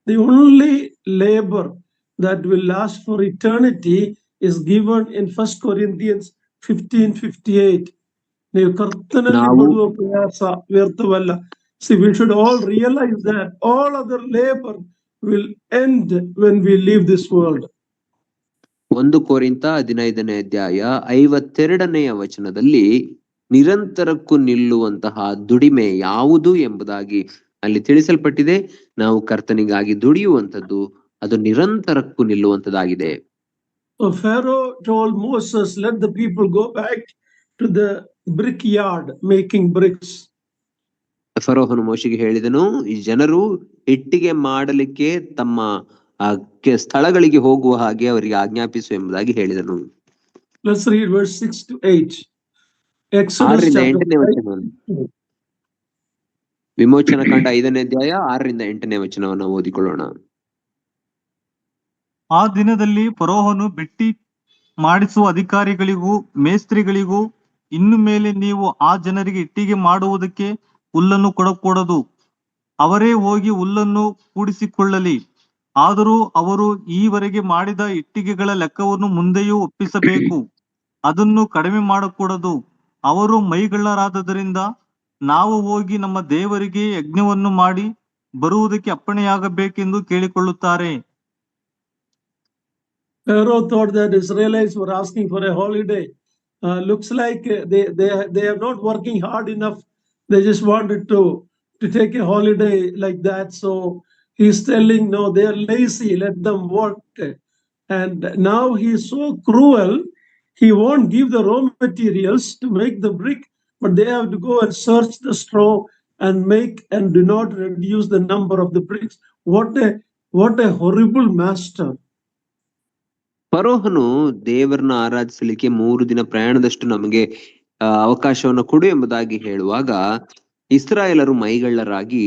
The only labor that will last for eternity is given in 1 Corinthians 15:58. ನೀವು ಕರ್ತನಲ್ಲಿ ಪಡುವ ಪ್ರಯಾಸ ವ್ಯರ್ಥವಲ್ಲ. See, we should all realize that all other labor will end when we leave this world. 1 ಕೊರಿಂಥ 15ನೇ ಅಧ್ಯಾಯ 52ನೆಯ ವಚನದಲ್ಲಿ ನಿರಂತರಕ್ಕೂ ನಿಲ್ಲುವಂತಹ ದುಡಿಮೆ ಯಾವುದು ಎಂಬುದಾಗಿ ಅಲ್ಲಿ ತಿಳಿಸಲ್ಪಟ್ಟಿದೆ. ನಾವು ಕರ್ತನಿಗಾಗಿ ದುಡಿಯುವಂತದ್ದು ಅದು ನಿರಂತರಕ್ಕೂ ನಿಲ್ಲುವಂತದ್ದಾಗಿದೆ. So Pharaoh told Moses, let the people go back to the brickyard making bricks. ಫರೋಹನು ಮೋಶೆಗೆ ಹೇಳಿದನು, ಈ ಜನರು ಇಟ್ಟಿಗೆ ಮಾಡಲಿಕ್ಕೆ ತಮ್ಮ ಸ್ಥಳಗಳಿಗೆ ಹೋಗುವ ಹಾಗೆ ಅವರಿಗೆ ಆಜ್ಞಾಪಿಸು ಎಂಬುದಾಗಿ ಹೇಳಿದನು. Let's read verse 6 to 8. Exodus 6ರಿಂದ 8ನೇ ವಚನ. ವಿಮೋಚನ ಕಾಂಡ 5ನೇ ಅಧ್ಯಾಯ 6ರಿಂದ 8ನೇ ವಚನವನ್ನು ಓದಿಕೊಳ್ಳೋಣ. ಆ ದಿನದಲ್ಲಿ ಫರೋಹನು ಬಿಟ್ಟಿ ಮಾಡಿಸುವ ಅಧಿಕಾರಿಗಳಿಗೂ ಮೇಸ್ತ್ರಿಗಳಿಗೂ, ಇನ್ನು ಮೇಲೆ ನೀವು ಆ ಜನರಿಗೆ ಇಟ್ಟಿಗೆ ಮಾಡುವುದಕ್ಕೆ ಹುಲ್ಲನ್ನು ಕೊಡಕೂಡದು, ಅವರೇ ಹೋಗಿ ಹುಲ್ಲನ್ನು ಕೂಡಿಸಿಕೊಳ್ಳಲಿ. ಆದರೂ ಅವರು ಈವರೆಗೆ ಮಾಡಿದ ಇಟ್ಟಿಗೆಗಳ ಲೆಕ್ಕವನ್ನು ಮುಂದೆಯೂ ಒಪ್ಪಿಸಬೇಕು, ಅದನ್ನು ಕಡಿಮೆ ಮಾಡಕೂಡದು. ಅವರು ಮೈಗಳ್ಳರಾದದರಿಂದ ನಾವು ಹೋಗಿ ನಮ್ಮ ದೇವರಿಗೆ ಯಜ್ಞವನ್ನು ಮಾಡಿ ಬರುವುದಕ್ಕೆ ಅಪ್ಪಣೆಯಾಗಬೇಕೆಂದು ಕೇಳಿಕೊಳ್ಳುತ್ತಾರೆ. Pharaoh thought that Israelites were asking for a holiday. Looks like they are not working hard enough. They just wanted to take a holiday like that. So he's telling, no, they are lazy, let them work. And now he is so cruel, he won't give the raw materials to make the brick, but they have to go and search the straw and make and do not reduce the number of the bricks. What a horrible master. ಫರೋಹನು ದೇವರನ್ನ ಆರಾಧಿಸಲಿಕ್ಕೆ 3 ದಿನ ಪ್ರಯಾಣದಷ್ಟು ನಮಗೆ ಅವಕಾಶವನ್ನು ಕೊಡು ಎಂಬುದಾಗಿ ಹೇಳುವಾಗ ಇಸ್ರಾಯೇಲರು ಮೈಗಳ್ಳರಾಗಿ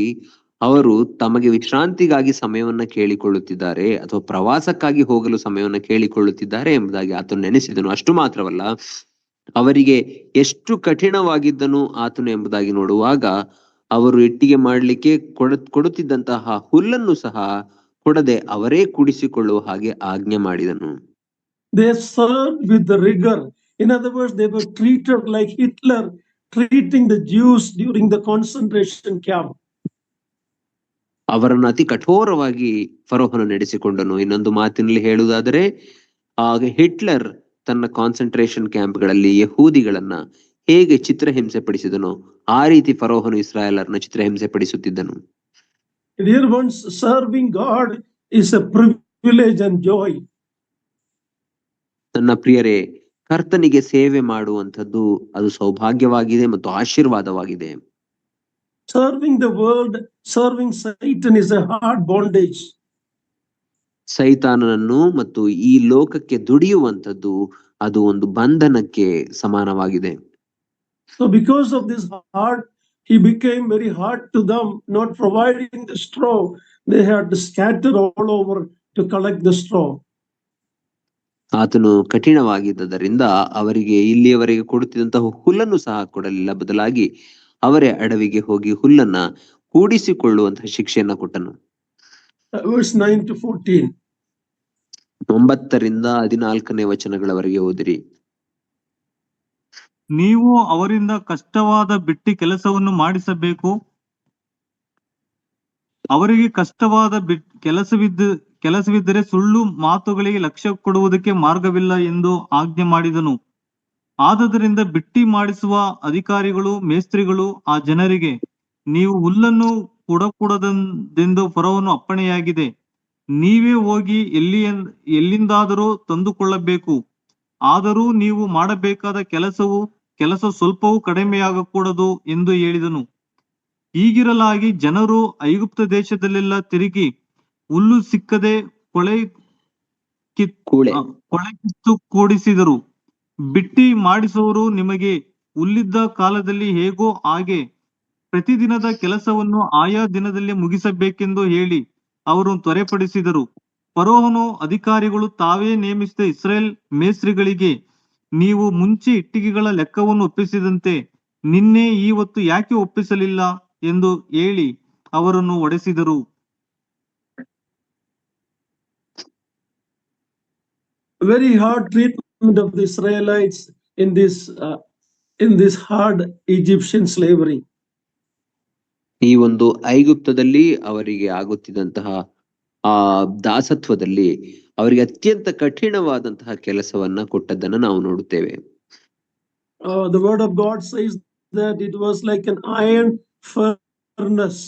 ಅವರು ತಮಗೆ ವಿಶ್ರಾಂತಿಗಾಗಿ ಸಮಯವನ್ನ ಕೇಳಿಕೊಳ್ಳುತ್ತಿದ್ದಾರೆ ಅಥವಾ ಪ್ರವಾಸಕ್ಕಾಗಿ ಹೋಗಲು ಸಮಯವನ್ನ ಕೇಳಿಕೊಳ್ಳುತ್ತಿದ್ದಾರೆ ಎಂಬುದಾಗಿ ಆತನು ನೆನೆಸಿದನು. ಅಷ್ಟು ಮಾತ್ರವಲ್ಲ, ಅವರಿಗೆ ಎಷ್ಟು ಕಠಿಣವಾಗಿದ್ದನು ಆತನು ಎಂಬುದಾಗಿ ನೋಡುವಾಗ ಅವರು ಇಟ್ಟಿಗೆ ಮಾಡಲಿಕ್ಕೆ ಕೊಡುತ್ತಿದ್ದಂತಹ ಹುಲ್ಲನ್ನು ಸಹ ಕೊಡದೆ ಅವರೇ ಕೂಡಿಸಿಕೊಳ್ಳುವ ಹಾಗೆ ಆಜ್ಞೆ ಮಾಡಿದನು. They served with the rigor. In other words, they were treated like Hitler treating the Jews during the concentration camp. ಅವರನ್ನು ಅತಿ ಕಠೋರವಾಗಿ ಫರೋಹನು ನಡೆಸಿಕೊಂಡನು. ಇನ್ನೊಂದು ಮಾತಿನಲ್ಲಿ ಹೇಳುವುದಾದರೆ, ಆಗ ಹಿಟ್ಲರ್ ತನ್ನ ಕಾನ್ಸಂಟ್ರೇಷನ್ ಕ್ಯಾಂಪ್ಗಳಲ್ಲಿ ಯಹೂದಿಗಳನ್ನ ಹೇಗೆ ಚಿತ್ರಹಿಂಸೆ ಪಡಿಸಿದನೋ ಆ ರೀತಿ ಫರೋಹನು ಇಸ್ರಾಯೇಲರನ್ನ ಚಿತ್ರಹಿಂಸೆ ಪಡಿಸುತ್ತಿದ್ದನು. Dear ones, serving God is a privilege and joy. ನನ್ನ ಪ್ರಿಯರೇ, ಕರ್ತನಿಗೆ ಸೇವೆ ಮಾಡುವಂಥದ್ದು ಅದು ಸೌಭಾಗ್ಯವಾಗಿದೆ ಮತ್ತು ಆಶೀರ್ವಾದವಾಗಿದೆ. Serving the world, serving Satan is a hard bondage. ಸೈತಾನನನ್ನು ಮತ್ತು ಈ ಲೋಕಕ್ಕೆ ದುಡಿಯುವಂಥದ್ದು ಅದು ಒಂದು ಬಂಧನಕ್ಕೆ ಸಮಾನವಾಗಿದೆ. So because of this hard he became very hard to them, not providing the straw. They had to scatter all over to collect the straw. ಆತನು ಕಠಿಣವಾಗಿದ್ದರಿಂದ ಅವರಿಗೆ ಇಲ್ಲಿಯವರೆಗೆ ಕೊಡುತ್ತಿದ್ದಂತಹ ಹುಲ್ಲನ್ನು ಸಹ ಕೊಡಲಿಲ್ಲ, ಬದಲಾಗಿ ಅವರೇ ಅಡವಿಗೆ ಹೋಗಿ ಹುಲ್ಲನ್ನ ಕೂಡಿಸಿಕೊಳ್ಳುವಂತಹ ಶಿಕ್ಷೆಯನ್ನ ಕೊಟ್ಟನು. Verse 9 to 14. 9ರಿಂದ 14ನೇ ವಚನಗಳವರೆಗೆ ಓದಿರಿ. ನೀವು ಅವರಿಂದ ಕಷ್ಟವಾದ ಬಿಟ್ಟಿ ಕೆಲಸವನ್ನು ಮಾಡಿಸಬೇಕು. ಅವರಿಗೆ ಕಷ್ಟವಾದ ಕೆಲಸವಿದ್ದರೆ ಸುಳ್ಳು ಮಾತುಗಳಿಗೆ ಲಕ್ಷ್ಯ ಕೊಡುವುದಕ್ಕೆ ಮಾರ್ಗವಿಲ್ಲ ಎಂದು ಆಜ್ಞೆ ಮಾಡಿದನು. ಆದುದರಿಂದ ಬಿಟ್ಟಿ ಮಾಡಿಸುವ ಅಧಿಕಾರಿಗಳು ಮೇಸ್ತ್ರಿಗಳು ಆ ಜನರಿಗೆ, ನೀವು ಹುಲ್ಲನ್ನು ಕೊಡಕೂಡದೆಂದು ಫರೋಹನ ಅಪ್ಪಣೆಯಾಗಿದೆ, ನೀವೇ ಹೋಗಿ ಎಲ್ಲಿಂದಾದರೂ ತಂದುಕೊಳ್ಳಬೇಕು. ಆದರೂ ನೀವು ಮಾಡಬೇಕಾದ ಕೆಲಸ ಸ್ವಲ್ಪವೂ ಕಡಿಮೆಯಾಗಕೂಡದು ಎಂದು ಹೇಳಿದನು. ಹೀಗಿರಲಾಗಿ ಜನರು ಐಗುಪ್ತ ದೇಶದಲ್ಲೆಲ್ಲ ತಿರುಗಿ ಹುಲ್ಲು ಸಿಕ್ಕದೆ ಕೊಳೆ ಕಿತ್ತು ಕೂಡಿಸಿದರು. ಬಿಟ್ಟಿ ಮಾಡಿಸುವವರು ನಿಮಗೆ ಹುಲ್ಲಿದ್ದ ಕಾಲದಲ್ಲಿ ಹೇಗೋ ಹಾಗೆ ಪ್ರತಿದಿನದ ಕೆಲಸವನ್ನು ಆಯಾ ದಿನದಲ್ಲಿ ಮುಗಿಸಬೇಕೆಂದು ಹೇಳಿ ಅವರು ತ್ವರೆಪಡಿಸಿದರು. ಫರೋಹನು ಅಧಿಕಾರಿಗಳು ತಾವೇ ನೇಮಿಸಿದ ಇಸ್ರೇಲ್ ಮೇಸ್ತ್ರಿಗಳಿಗೆ, ನೀವು ಮುಂಚೆ ಇಟ್ಟಿಗೆಗಳ ಲೆಕ್ಕವನ್ನು ಒಪ್ಪಿಸಿದಂತೆ ನಿನ್ನೆ ಇವತ್ತು ಯಾಕೆ ಒಪ್ಪಿಸಲಿಲ್ಲ ಎಂದು ಹೇಳಿ ಅವರನ್ನು ಹೊಡೆಸಿದರು. Very hard treatment of the Israelites in this hard Egyptian slavery. ಈ ಒಂದು ಐಗುಪ್ತದಲ್ಲಿ ಅವರಿಗೆ ಆಗುತ್ತಿದ್ದಂತಹ ದಾಸತ್ವದಲ್ಲಿ ಅವರಿಗೆ ಅತ್ಯಂತ ಕಠಿಣವಾದಂತಹ ಕೆಲಸವನ್ನ ಕೊಟ್ಟದ್ದನ್ನ ನಾವು ನೋಡುತ್ತೇವೆ. The word of God says that it was like an iron furnace.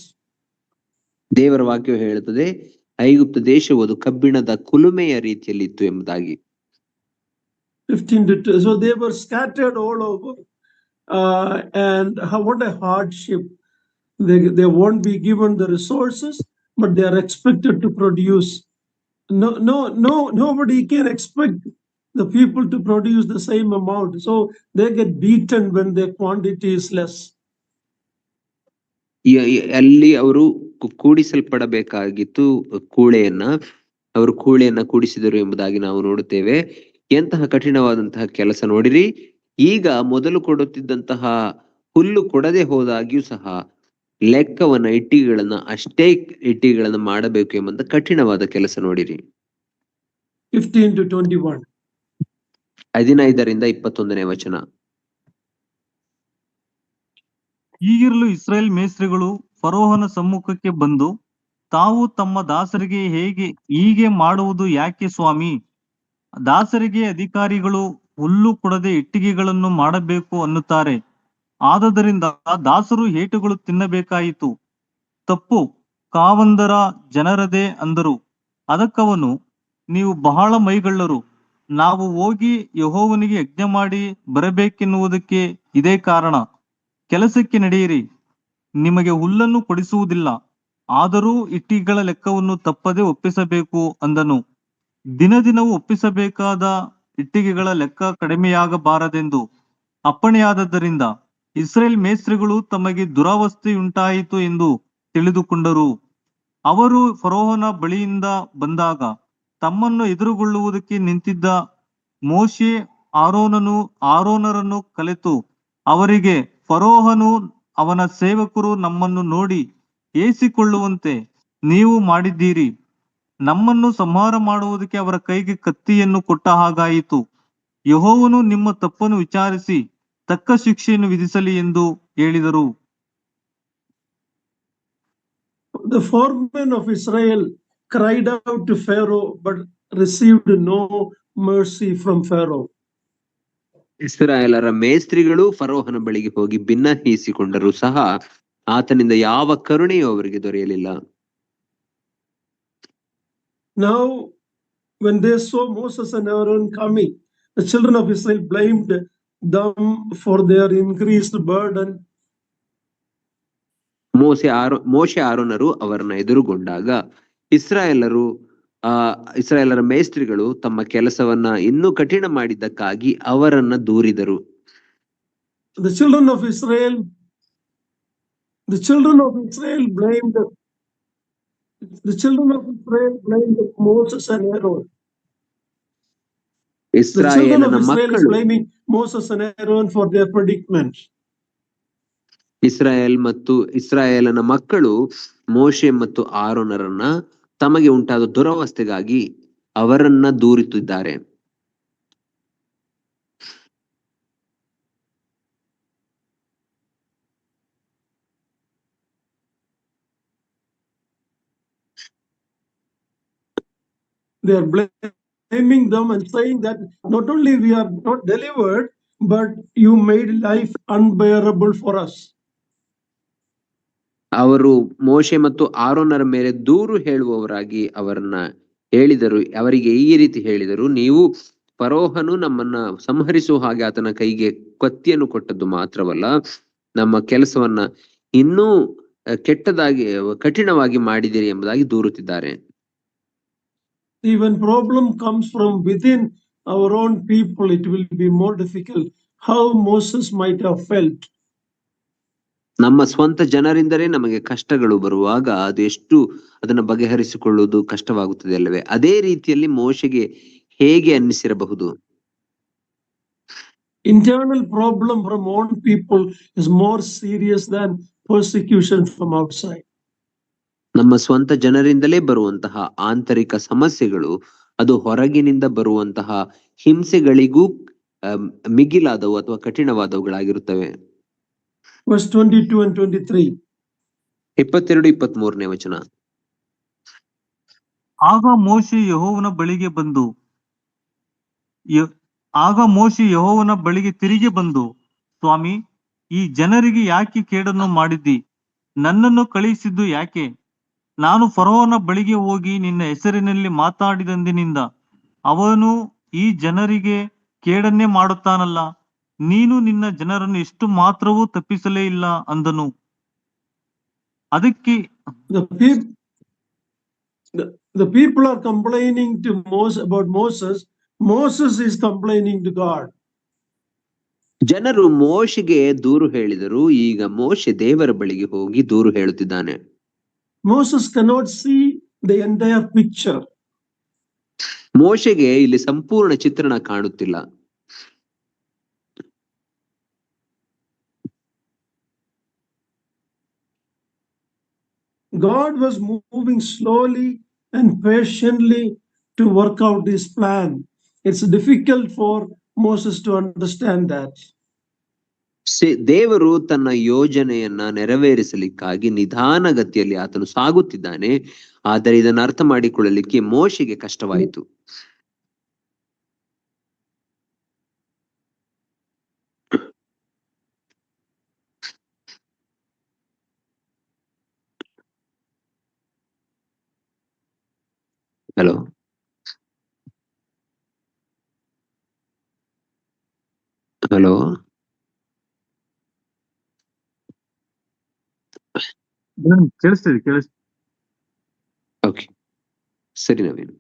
ದೇವರ ವಾಕ್ಯವು ಹೇಳುತ್ತದೆ ಐಗುಪ್ತ ದೇಶವು ಅದು ಕಬ್ಬಿಣದ ಕುಲುಮೆಯ ರೀತಿಯಲ್ಲಿ ಇತ್ತು ಎಂಬುದಾಗಿ. 15 so they were scattered all over, and what a hardship. They won't be given the resources, but they are expected to produce. Nobody can expect the people to produce the same amount, so they get beaten when their quantity is less. ಅಲ್ಲಿ ಅವರು ಕೂಡಿಸಲ್ಪಡಬೇಕಾಗಿತ್ತು ಅವರು ಕೂಳೆಯನ್ನ ಕೂಡಿಸಿದರು ಎಂಬುದಾಗಿ ನಾವು ನೋಡುತ್ತೇವೆ. ಎಂತಹ ಕಠಿಣವಾದಂತಹ ಕೆಲಸ ನೋಡಿರಿ. ಈಗ ಮೊದಲು ಕೊಡುತ್ತಿದ್ದಂತಹ ಹುಲ್ಲು ಕೊಡದೆ ಹೋದಾಗ್ಯೂ ಸಹ ಲೆಕ್ಕವನ್ನ ಅಷ್ಟೇ ಇಟ್ಟಿಗೆಗಳನ್ನ ಮಾಡಬೇಕು ಎಂಬಂತ ಕಠಿಣವಾದ ಕೆಲಸ ನೋಡಿರಿ. 15 to 21. 15ರಿಂದ 21ನೇ ವಚನ. ಹೀಗಿರಲು ಇಸ್ರೇಲ್ ಮೇಸ್ತ್ರಿಗಳು ಫರೋಹನ ಸಮ್ಮುಖಕ್ಕೆ ಬಂದು, ತಾವು ತಮ್ಮ ದಾಸರಿಗೆ ಹೀಗೆ ಮಾಡುವುದು ಯಾಕೆ ಸ್ವಾಮಿ? ದಾಸರಿಗೆ ಅಧಿಕಾರಿಗಳು ಹುಲ್ಲು ಕೊಡದೆ ಇಟ್ಟಿಗೆಗಳನ್ನು ಮಾಡಬೇಕು ಅನ್ನುತ್ತಾರೆ. ಆದುದರಿಂದ ದಾಸರು ಏಟುಗಳು ತಿನ್ನಬೇಕಾಯಿತು. ತಪ್ಪು ಕಾವಂದರ ಜನರದೇ ಅಂದರು. ಅದಕ್ಕವನು, ನೀವು ಬಹಳ ಮೈಗಳ್ಳರು. ನಾವು ಹೋಗಿ ಯೆಹೋವನಿಗೆ ಯಜ್ಞ ಮಾಡಿ ಬರಬೇಕೆನ್ನುವುದಕ್ಕೆ ಇದೇ ಕಾರಣ. ಕೆಲಸಕ್ಕೆ ನಡೆಯಿರಿ, ನಿಮಗೆ ಹುಲ್ಲನ್ನು ಕೊಡಿಸುವುದಿಲ್ಲ, ಆದರೂ ಇಟ್ಟಿಗೆಗಳ ಲೆಕ್ಕವನ್ನು ತಪ್ಪದೆ ಒಪ್ಪಿಸಬೇಕು ಅಂದನು. ದಿನದಿನವೂ ಒಪ್ಪಿಸಬೇಕಾದ ಇಟ್ಟಿಗೆಗಳ ಲೆಕ್ಕ ಕಡಿಮೆಯಾಗಬಾರದೆಂದು ಅಪ್ಪಣೆಯಾದದ್ದರಿಂದ ಇಸ್ರೇಲ್ ಮೇಸ್ತ್ರಿಗಳು ತಮಗೆ ದುರವಸ್ಥೆಯುಂಟಾಯಿತು ಎಂದು ತಿಳಿದುಕೊಂಡರು. ಅವರು ಫರೋಹನ ಬಳಿಯಿಂದ ಬಂದಾಗ ತಮ್ಮನ್ನು ಎದುರುಗೊಳ್ಳುವುದಕ್ಕೆ ನಿಂತಿದ್ದ ಮೋಶೆ ಆರೋನರನ್ನು ಕಲೆತು ಅವರಿಗೆ, ಫರೋಹನು ಅವನ ಸೇವಕರು ನಮ್ಮನ್ನು ನೋಡಿ ಏಸಿಕೊಳ್ಳುವಂತೆ ನೀವು ಮಾಡಿದ್ದೀರಿ. ನಮ್ಮನ್ನು ಸಂಹಾರ ಮಾಡುವುದಕ್ಕೆ ಅವರ ಕೈಗೆ ಕತ್ತಿಯನ್ನು ಕೊಟ್ಟ ಹಾಗಾಯಿತು. ಯೆಹೋವನು ನಿಮ್ಮ ತಪ್ಪನ್ನು ವಿಚಾರಿಸಿ ತಕ್ಕ ಶಿಕ್ಷೆಯನ್ನು ವಿಧಿಸಲಿ ಎಂದು ಹೇಳಿದರು. The foremen of Israel cried out to Pharaoh, but received no mercy from Pharaoh. ಇಸ್ರಾಯೇಲರ ಮೇಸ್ತ್ರಿಗಳು ಫರೋಹನ ಬಳಿಗೆ ಹೋಗಿ ಭಿನ್ನಹಿಸಿಕೊಂಡರೂ ಸಹ ಆತನಿಂದ ಯಾವ ಕರುಣೆಯೂ ಅವರಿಗೆ ದೊರೆಯಲಿಲ್ಲ. Now, when they saw Moses and Aaron coming, the children of Israel blamed them for their increased burden. ಮೋಶೆ ಆರೋನರು ಅವರನ್ನ ಎದುರುಗೊಂಡಾಗ ಇಸ್ರಾಯೇಲರ ಮೇಸ್ತ್ರಿಗಳು ತಮ್ಮ ಕೆಲಸವನ್ನ ಇನ್ನೂ ಕಠಿಣ ಮಾಡಿದ್ದಕ್ಕಾಗಿ ಅವರನ್ನ ದೂರಿದರು. The children of Israel The children of Israel blamed Moses and Aaron. The children of ಇಸ್ರಾಯೇಲನ Israel is ಮಕ್ಕಳು blaming Moses and Aaron for their predicament. ಇಸ್ರಾಯೇಲನ ಮಕ್ಕಳು ಮೋಶೆ ಮತ್ತು ಆರೋನರನ್ನ ತಮಗೆ ಉಂಟಾದ ದುರವಸ್ಥೆಗಾಗಿ ಅವರನ್ನ ದೂರುತ್ತಿದ್ದಾರೆ. They are blaming them and saying that not only we are not delivered, but you made life unbearable for us. ಅವರು ಮೋಶೆ ಮತ್ತು ಆರೋನರ ಮೇಲೆ ದೂರು ಹೇಳುವವರಾಗಿ ಅವರಿಗೆ ಈ ರೀತಿ ಹೇಳಿದರು, ನೀವು ಫರೋಹನು ನಮ್ಮನ್ನ ಸಂಹರಿಸುವ ಹಾಗೆ ಆತನ ಕೈಗೆ ಕತ್ತಿಯನ್ನು ಕೊಟ್ಟದ್ದು ಮಾತ್ರವಲ್ಲ, ನಮ್ಮ ಕೆಲಸವನ್ನ ಇನ್ನೂ ಕಠಿಣವಾಗಿ ಮಾಡಿದಿರಿ ಎಂಬುದಾಗಿ ದೂರುತ್ತಿದ್ದಾರೆ. Even problem comes from within our own people, it will be more difficult. How Moses might have felt. ನಮ್ಮ ಸ್ವಂತ ಜನರಿಂದಲೇ ನಮಗೆ ಕಷ್ಟಗಳು ಬರುವಾಗ ಅದನ್ನ ಬಗೆಹರಿಸಿಕೊಳ್ಳುವುದು ಕಷ್ಟವಾಗುತ್ತದೆ ಅಲ್ಲವೇ? ಅದೇ ರೀತಿಯಲ್ಲಿ ಮೋಶೆಗೆ ಹೇಗೆ ಅನ್ನಿಸಿರಬಹುದು? Internal problem from own people is more serious than persecution from outside. ನಮ್ಮ ಸ್ವಂತ ಜನರಿಂದಲೇ ಬರುವಂತಹ ಆಂತರಿಕ ಸಮಸ್ಯೆಗಳು ಅದು ಹೊರಗಿನಿಂದ ಬರುವಂತಹ ಹಿಂಸೆಗಳಿಗೂ ಮಿಗಿಲಾದವು ಅಥವಾ ಕಠಿಣವಾದವುಗಳಾಗಿರುತ್ತವೆ. Verse 22 and 23. 22-23ನೇ ವಚನ. ಆಗ ಮೋಶೆ ಯೆಹೋವನ ಬಳಿಗೆ ತಿರುಗಿ ಬಂದು, ಸ್ವಾಮಿ, ಈ ಜನರಿಗೆ ಯಾಕೆ ಕೇಡನ್ನು ಮಾಡಿದ್ದಿ? ನನ್ನನ್ನು ಕಳುಹಿಸಿದ್ದು ಯಾಕೆ? ನಾನು ಫರೋಹನ ಬಳಿಗೆ ಹೋಗಿ ನಿನ್ನ ಹೆಸರಿನಲ್ಲಿ ಮಾತಾಡಿದಂದಿನಿಂದ ಅವನು ಈ ಜನರಿಗೆ ಕೇಡನ್ನೇ ಮಾಡುತ್ತಾನಲ್ಲ, ನೀನು ನಿನ್ನ ಜನರನ್ನು ಎಷ್ಟು ಮಾತ್ರವೂ ತಪ್ಪಿಸಲೇ ಇಲ್ಲ ಅಂದನು. ಅದಕ್ಕೆ the people are complaining to Moses about Moses. Moses is complaining to God. ಜನರು ಮೋಶೆಗೆ ದೂರು ಹೇಳಿದರು, ಈಗ ಮೋಶೆ ದೇವರ ಬಳಿಗೆ ಹೋಗಿ ದೂರು ಹೇಳುತ್ತಿದ್ದಾನೆ. Moses cannot see the entire picture. ಮೋಶೆಗೆ ಇಲ್ಲಿ ಸಂಪೂರ್ಣ ಚಿತ್ರಣ ಕಾಣುತ್ತಿಲ್ಲ. God was moving slowly and patiently to work out his plan. It's difficult for Moses to understand that. ದೇವರು ತನ್ನ ಯೋಜನೆಯನ್ನ ನೆರವೇರಿಸಲಿಕ್ಕಾಗಿ ನಿಧಾನಗತಿಯಲ್ಲಿ ಆತನು ಸಾಗುತ್ತಿದ್ದಾನೆ. ಆದರೆ ಇದನ್ನು ಅರ್ಥ ಮಾಡಿಕೊಳ್ಳಲಿಕ್ಕೆ ಮೋಶೆಗೆ ಕಷ್ಟವಾಯಿತು. ಹಲೋ ಹಲೋ ಕೇಳಿಸ್ತಿದೆ. ಓಕೆ, ಸರಿ Naveen.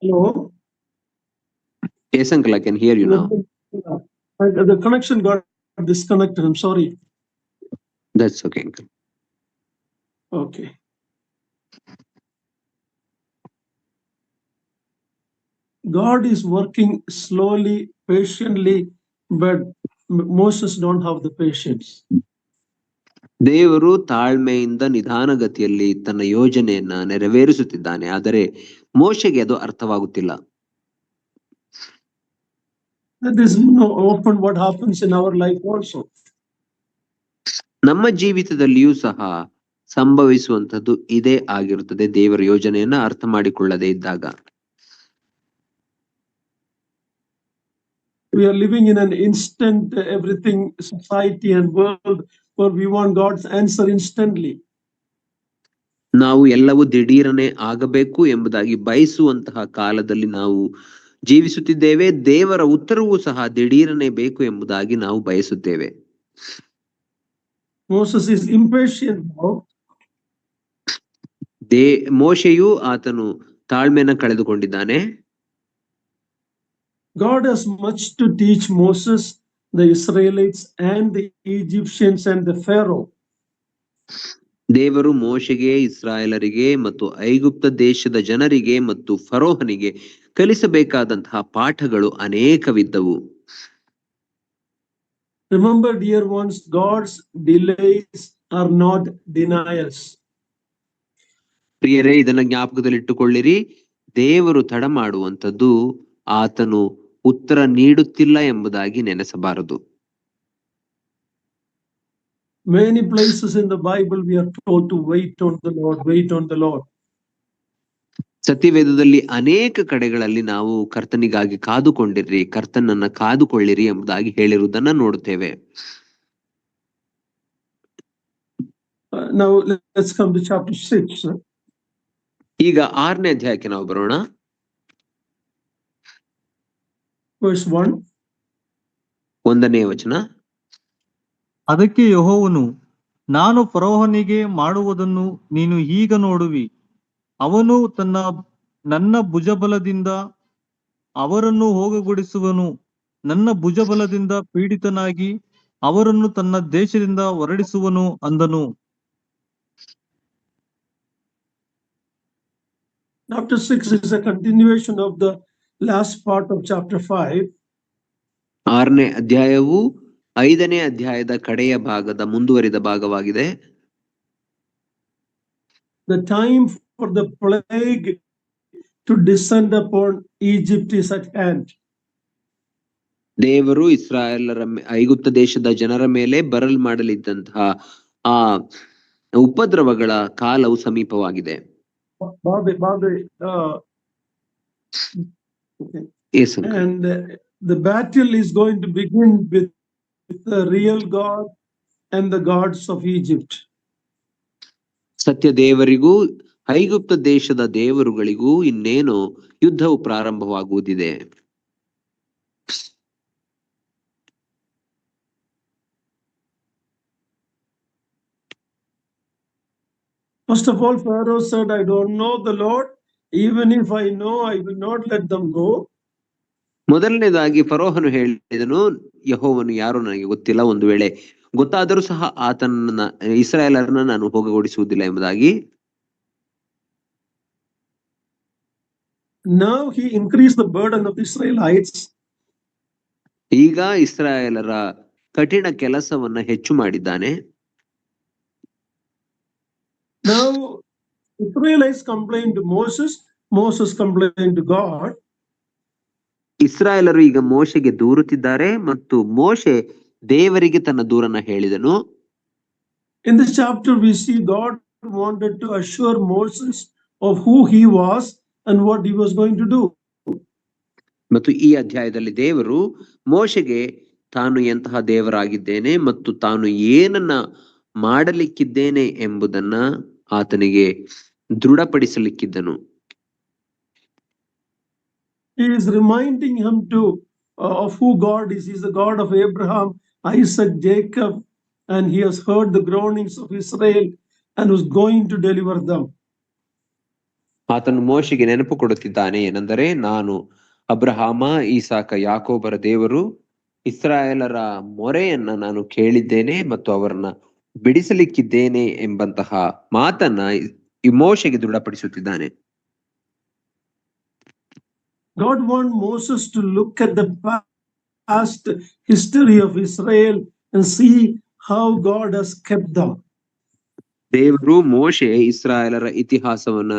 Hello? Yes, uncle, I can hear you now. The connection got disconnected. I'm sorry. That's okay, uncle. Okay. God is working slowly, patiently, but Moses don't have the patience. ದೇವರು ತಾಳ್ಮೆಯಿಂದ ನಿಧಾನಗತಿಯಲ್ಲಿ ತನ್ನ ಯೋಜನೆಯನ್ನ ನೆರವೇರಿಸುತ್ತಿದ್ದಾನೆ, ಆದರೆ ಮೋಶೆಗೆ ಅದು ಅರ್ಥವಾಗುತ್ತಿಲ್ಲ. That is often what happens in our life also. ನಮ್ಮ ಜೀವಿತದಲ್ಲಿಯೂ ಸಹ ಸಂಭವಿಸುವಂತದ್ದು ಇದೇ ಆಗಿರುತ್ತದೆ, ದೇವರ ಯೋಜನೆಯನ್ನ ಅರ್ಥ ಮಾಡಿಕೊಳ್ಳದೆ ಇದ್ದಾಗ. We are living in an instant everything society and world where we want God's answer instantly. ನಾವು ಎಲ್ಲವೂ ದಿಢೀರನೆ ಆಗಬೇಕು ಎಂಬುದಾಗಿ ಬಯಸುವಂತಹ ಕಾಲದಲ್ಲಿ ನಾವು ಜೀವಿಸುತ್ತಿದ್ದೇವೆ. ದೇವರ ಉತ್ತರವೂ ಸಹ ದಿಢೀರನೆ ಬೇಕು ಎಂಬುದಾಗಿ ನಾವು ಬಯಸುತ್ತೇವೆ. Moses is impatient now. ಮೋಶೆಯು ಆತನು ತಾಳ್ಮೆನ ಕಳೆದುಕೊಂಡಿದ್ದಾನೆ. God has much to teach Moses, the Israelites and the Egyptians and the Pharaoh. ದೇವರು ಮೋಶೆಗೆ, ಇಸ್ರಾಯೇಲರಿಗೆ ಮತ್ತು ಐಗುಪ್ತ ದೇಶದ ಜನರಿಗೆ ಮತ್ತು ಫರೋಹನಿಗೆ ಕಲಿಸಬೇಕಾದಂತಹ ಪಾಠಗಳು ಅನೇಕವಿದ್ದವು. Remember, dear ones, God's delays are not denials. ಪ್ರಿಯರೇ, ಇದನ್ನ ಜ್ಞಾಪಕದಲ್ಲಿಟ್ಟುಕೊಳ್ಳಿರಿ, ದೇವರು ತಡ ಮಾಡುವಂಥದ್ದು ಆತನು ಉತ್ತರ ನೀಡುತ್ತಿಲ್ಲ ಎಂಬುದಾಗಿ ನೆನೆಸಬಾರದು. Many places in the Bible we are told to wait on the Lord, wait on the Lord. ಸತ್ಯವೇದದಲ್ಲಿ ಅನೇಕ ಕಡೆಗಳಲ್ಲಿ ನಾವು ಕರ್ತನಿಗಾಗಿ ಕಾದುಕೊಂಡಿರ್ರಿ, ಕರ್ತನನ್ನ ಕಾದುಕೊಳ್ಳಿರಿ ಎಂಬುದಾಗಿ ಹೇಳಿರುವುದನ್ನ ನೋಡುತ್ತೇವೆ. Now let's come to chapter 6. ಈಗ 6ನೇ ಅಧ್ಯಾಯಕ್ಕೆ ನಾವು ಬರೋಣ. Verse 1. 1ನೇ ವಚನ. ಅದಕ್ಕೆ ಯೆಹೋವನು, ನಾನು ಫರೋಹನಿಗೆ ಮಾಡುವುದನ್ನು ನೀನು ಈಗ ನೋಡುವಿ. ಅವನು ನನ್ನ ಭುಜಬಲದಿಂದ ಅವರನ್ನು ಹೋಗಗೊಡಿಸುವನು. ನನ್ನ ಭುಜಬಲದಿಂದ ಪೀಡಿತನಾಗಿ ಅವರನ್ನು ತನ್ನ ದೇಶದಿಂದ ಹೊರಡಿಸುವನು ಅಂದನು. Chapter 6 is a continuation of the last part of chapter 5. 6ನೇ ಅಧ್ಯಾಯವು 5ನೇ ಅಧ್ಯಾಯದ ಕಡೆಯ ಭಾಗದ ಮುಂದುವರಿದ ಭಾಗವಾಗಿದೆ. The time for the plague to descend upon Egypt is at hand. ದೇವರು ಇಸ್ರಾಯೇಲರ ಐಗುಪ್ತ ದೇಶದ ಜನರ ಮೇಲೆ ಬರಲು ಮಾಡಲಿದ್ದಂತಹ ಆ ಉಪದ್ರವಗಳ ಕಾಲವು ಸಮೀಪವಾಗಿದೆ. And the battle is going to begin with the real God and the gods of Egypt. ಸತ್ಯ ದೇವರಿಗೂ ಐಗುಪ್ತ ದೇಶದ ದೇವರುಗಳಿಗೂ ಇನ್ನೇನು ಯುದ್ಧವು ಪ್ರಾರಂಭವಾಗುವುದಿದೆ. First of all, Pharaoh said, I don't know the Lord. Even if I know, I will not let them go. ಮೊದಲನೇದಾಗಿ ಫರೋಹನು ಹೇಳಿದನು, ಯೆಹೋವನು ಯಾರು ನನಗೆ ಗೊತ್ತಿಲ್ಲ, ಒಂದು ವೇಳೆ ಗೊತ್ತಾದರೂ ಸಹ ಆತನನ್ನ ಇಸ್ರಾಯೇಲರನ್ನ ನಾನು ಹೋಗಗೊಡಿಸುವುದಿಲ್ಲ ಎಂಬುದಾಗಿ. Now he increased the burden of the Israelites. ಈಗ ಇಸ್ರಾಯೇಲರ ಕಠಿಣ ಕೆಲಸವನ್ನ ಹೆಚ್ಚು ಮಾಡಿದ್ದಾನೆ. Now Israelites complained to Moses, Moses complained to God. ಇಸ್ರಾಯೇಲರು ಈಗ ಮೋಶೆಗೆ ದೂರುತ್ತಿದ್ದಾರೆ ಮತ್ತು ಮೋಶೆ ದೇವರಿಗೆ ತನ್ನ ದೂರನ್ನ ಹೇಳಿದನು. In this chapter we see God wanted to assure Moses of who he was and what he was going to do. ಮತ್ತು ಈ ಅಧ್ಯಾಯದಲ್ಲಿ ದೇವರು ಮೋಶೆಗೆ ತಾನು ಎಂತಹ ದೇವರಾಗಿದ್ದೇನೆ ಮತ್ತು ತಾನು ಏನನ್ನ ಮಾಡಲಿಕ್ಕಿದ್ದೇನೆ ಎಂಬುದನ್ನ ಆತನಿಗೆ ದೃಢಪಡಿಸಲಿಕ್ಕಿದ್ದನು. He is reminding him of who God is. He is the God of Abraham, Isaac, Jacob, and he has heard the groanings of Israel and was going to deliver them. ಆತನು ಮೋಶೆಗೆ ನೆನಪು ಕೊಡುತ್ತಿದ್ದಾನೆ, ಏನೆಂದರೆ ನಾನು ಅಬ್ರಹಾಮ, ಈಸಾಕ, ಯಾಕೋಬರ ದೇವರು, ಇಸ್ರಾಯೇಲರ ಮೊರೆಯನ್ನ ನಾನು ಕೇಳಿದ್ದೇನೆ ಮತ್ತು ಅವರನ್ನ ಬಿಡಿಸಲಿಕ್ಕಿದ್ದೇನೆ ಎಂಬಂತಹ ಮಾತನ್ನ ಈ ಮೋಶೆಗೆ ದೃಢಪಡಿಸುತ್ತಿದ್ದಾನೆ. God wants Moses to look at the past history of Israel and see how God has kept them. ದೇವರು ಮೋಶೆ ಇಸ್ರಾಯೇಲರ ಇತಿಹಾಸವನ್ನ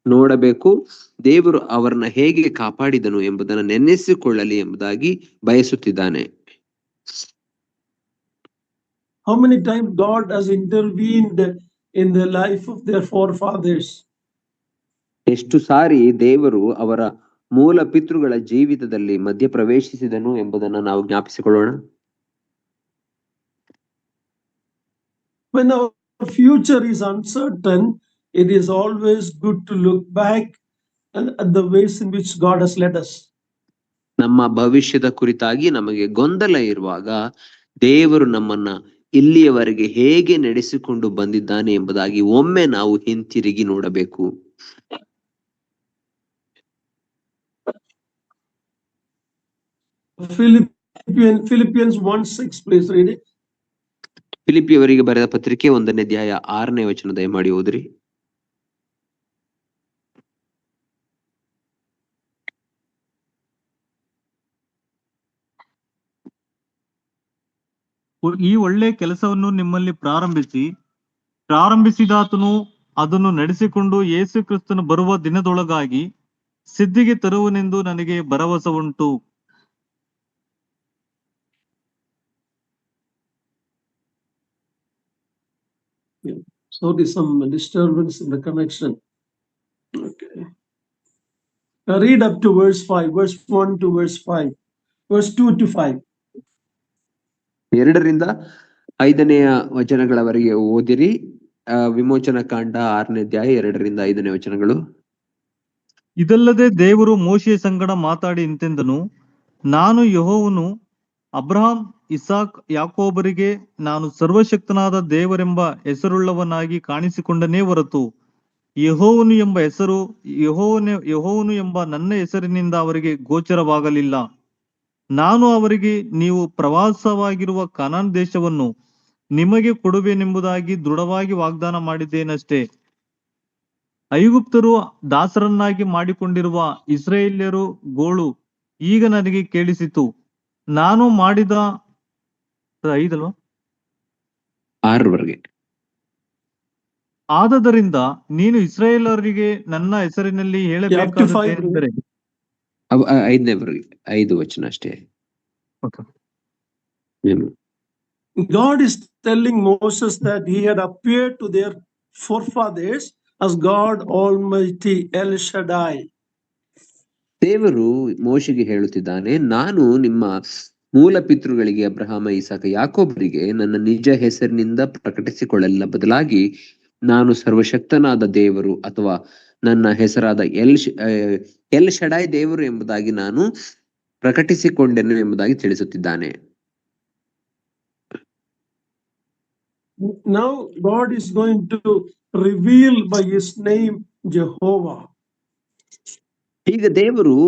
ನೋಡಬೇಕು, ದೇವರು ಅವರನ್ನ ಹೇಗೆ ಕಾಪಾಡಿದನು ಎಂಬುದನ್ನು ನೆನೆಸಿಕೊಳ್ಳಲಿ ಎಂಬುದಾಗಿ ಬಯಸುತ್ತಿದ್ದಾನೆ. How many times God has intervened in the life of their forefathers? ಎಷ್ಟು ಸಾರಿ ದೇವರು ಅವರ ಮೂಲ ಪಿತೃಗಳ ಜೀವಿತದಲ್ಲಿ ಮಧ್ಯ ಪ್ರವೇಶಿಸಿದನು ಎಂಬುದನ್ನು ನಾವು ಜ್ಞಾಪಿಸಿಕೊಳ್ಳೋಣ. When our future is uncertain, it is always good to look back at the ways in which God has led us. ನಮ್ಮ ಭವಿಷ್ಯದ ಕುರಿತಾಗಿ ನಮಗೆ ಗೊಂದಲ ಇರುವಾಗ ದೇವರು ನಮ್ಮನ್ನ ಇಲ್ಲಿಯವರೆಗೆ ಹೇಗೆ ನಡೆಸಿಕೊಂಡು ಬಂದಿದ್ದಾನೆ ಎಂಬುದಾಗಿ ಒಮ್ಮೆ ನಾವು ಹಿಂತಿರುಗಿ ನೋಡಬೇಕು. Philippians 1:6, please read it. ಫಿಲಿಪಿಯವರಿಗೆ ಬರೆದ ಪತ್ರಿಕೆ 1ನೇ ಅಧ್ಯಾಯ 6ನೇ ವಚನ ದಯಮಾಡಿ ಓದ್ರಿ. ಈ ಒಳ್ಳೆ ಕೆಲಸವನ್ನು ನಿಮ್ಮಲ್ಲಿ ಪ್ರಾರಂಭಿಸಿದಾತನು ಅದನ್ನು ನಡೆಸಿಕೊಂಡು ಯೇಸು ಕ್ರಿಸ್ತನು ಬರುವ ದಿನದೊಳಗಾಗಿ ಸಿದ್ಧಿಗೆ ತರುವನೆಂದು ನನಗೆ ಭರವಸೆ ಉಂಟು. So there's some disturbance in the connection. Okay. Read up to verse 5, verse 1 to verse 5, verse 2 to 5. 2ರಿಂದ 5ನೆಯ ವಚನಗಳವರೆಗೆ ಓದಿರಿ. ವಿಮೋಚನ ಕಾಂಡ 6ನೇ ಅಧ್ಯಾಯ 2ರಿಂದ 5ನೇ ವಚನಗಳು. ಇದಲ್ಲದೆ ದೇವರು ಮೋಶೆಯ ಸಂಗಡ ಮಾತಾಡಿ ಇಂತೆಂದನು, ನಾನು ಯೆಹೋವನು ಅಬ್ರಹಾಂ, ಇಸಾಕ್, ಯಾಕೋಬರಿಗೆ ನಾನು ಸರ್ವಶಕ್ತನಾದ ದೇವರೆಂಬ ಹೆಸರುಳ್ಳವನಾಗಿ ಕಾಣಿಸಿಕೊಂಡನೇ ಹೊರತು ಯೆಹೋವನು ಎಂಬ ನನ್ನ ಹೆಸರಿನಿಂದ ಅವರಿಗೆ ಗೋಚರವಾಗಲಿಲ್ಲ. ನಾನು ಅವರಿಗೆ ನೀವು ಪ್ರವಾಸವಾಗಿರುವ ಕಾನಾನ್ ದೇಶವನ್ನು ನಿಮಗೆ ಕೊಡುವೆನೆಂಬುದಾಗಿ ದೃಢವಾಗಿ ವಾಗ್ದಾನ ಮಾಡಿದ್ದೇನಷ್ಟೇ. ಐಗುಪ್ತರು ದಾಸರನ್ನಾಗಿ ಮಾಡಿಕೊಂಡಿರುವ ಇಸ್ರಾಯೇಲ್ಯರು ಗೋಳು ಈಗ ನನಗೆ ಕೇಳಿಸಿತು. ನಾನು ಮಾಡಿದ 6ರವರೆಗೆ. ಆದದರಿಂದ ನೀನು ಇಸ್ರಾಯೇಲರಿಗೆ ನನ್ನ ಹೆಸರಿನಲ್ಲಿ ಹೇಳಬೇಕಾದರೆ 5ನೇವರೆಗೆ 5 ವಚನ ಅಷ್ಟೇ. God is telling Moses that he had appeared to their forefathers as God Almighty El Shaddai. ದೇವರು ಮೋಶೆಗೆ ಹೇಳುತ್ತಿದ್ದಾನೆ, ನಾನು ನಿಮ್ಮ ಮೂಲ ಪಿತೃಗಳಿಗೆ ಅಬ್ರಹಾಮ, ಇಸಾಕ, ಯಾಕೋಬರಿಗೆ ನನ್ನ ನಿಜ ಹೆಸರಿನಿಂದ ಪ್ರಕಟಿಸಿಕೊಳ್ಳಲಿಲ್ಲ, ಬದಲಾಗಿ ನಾನು ಸರ್ವಶಕ್ತನಾದ ದೇವರು ಅಥವಾ ನನ್ನ ಹೆಸರಾದ ಎಲ್ ಶಡಾಯ್ ದೇವರು ಎಂಬುದಾಗಿ ನಾನು ಪ್ರಕಟಿಸಿಕೊಂಡೆನು ಎಂಬುದಾಗಿ ತಿಳಿಸುತ್ತಿದ್ದಾನೆ. Now God is going to reveal by his name Jehovah. ಈಗ ದೇವರು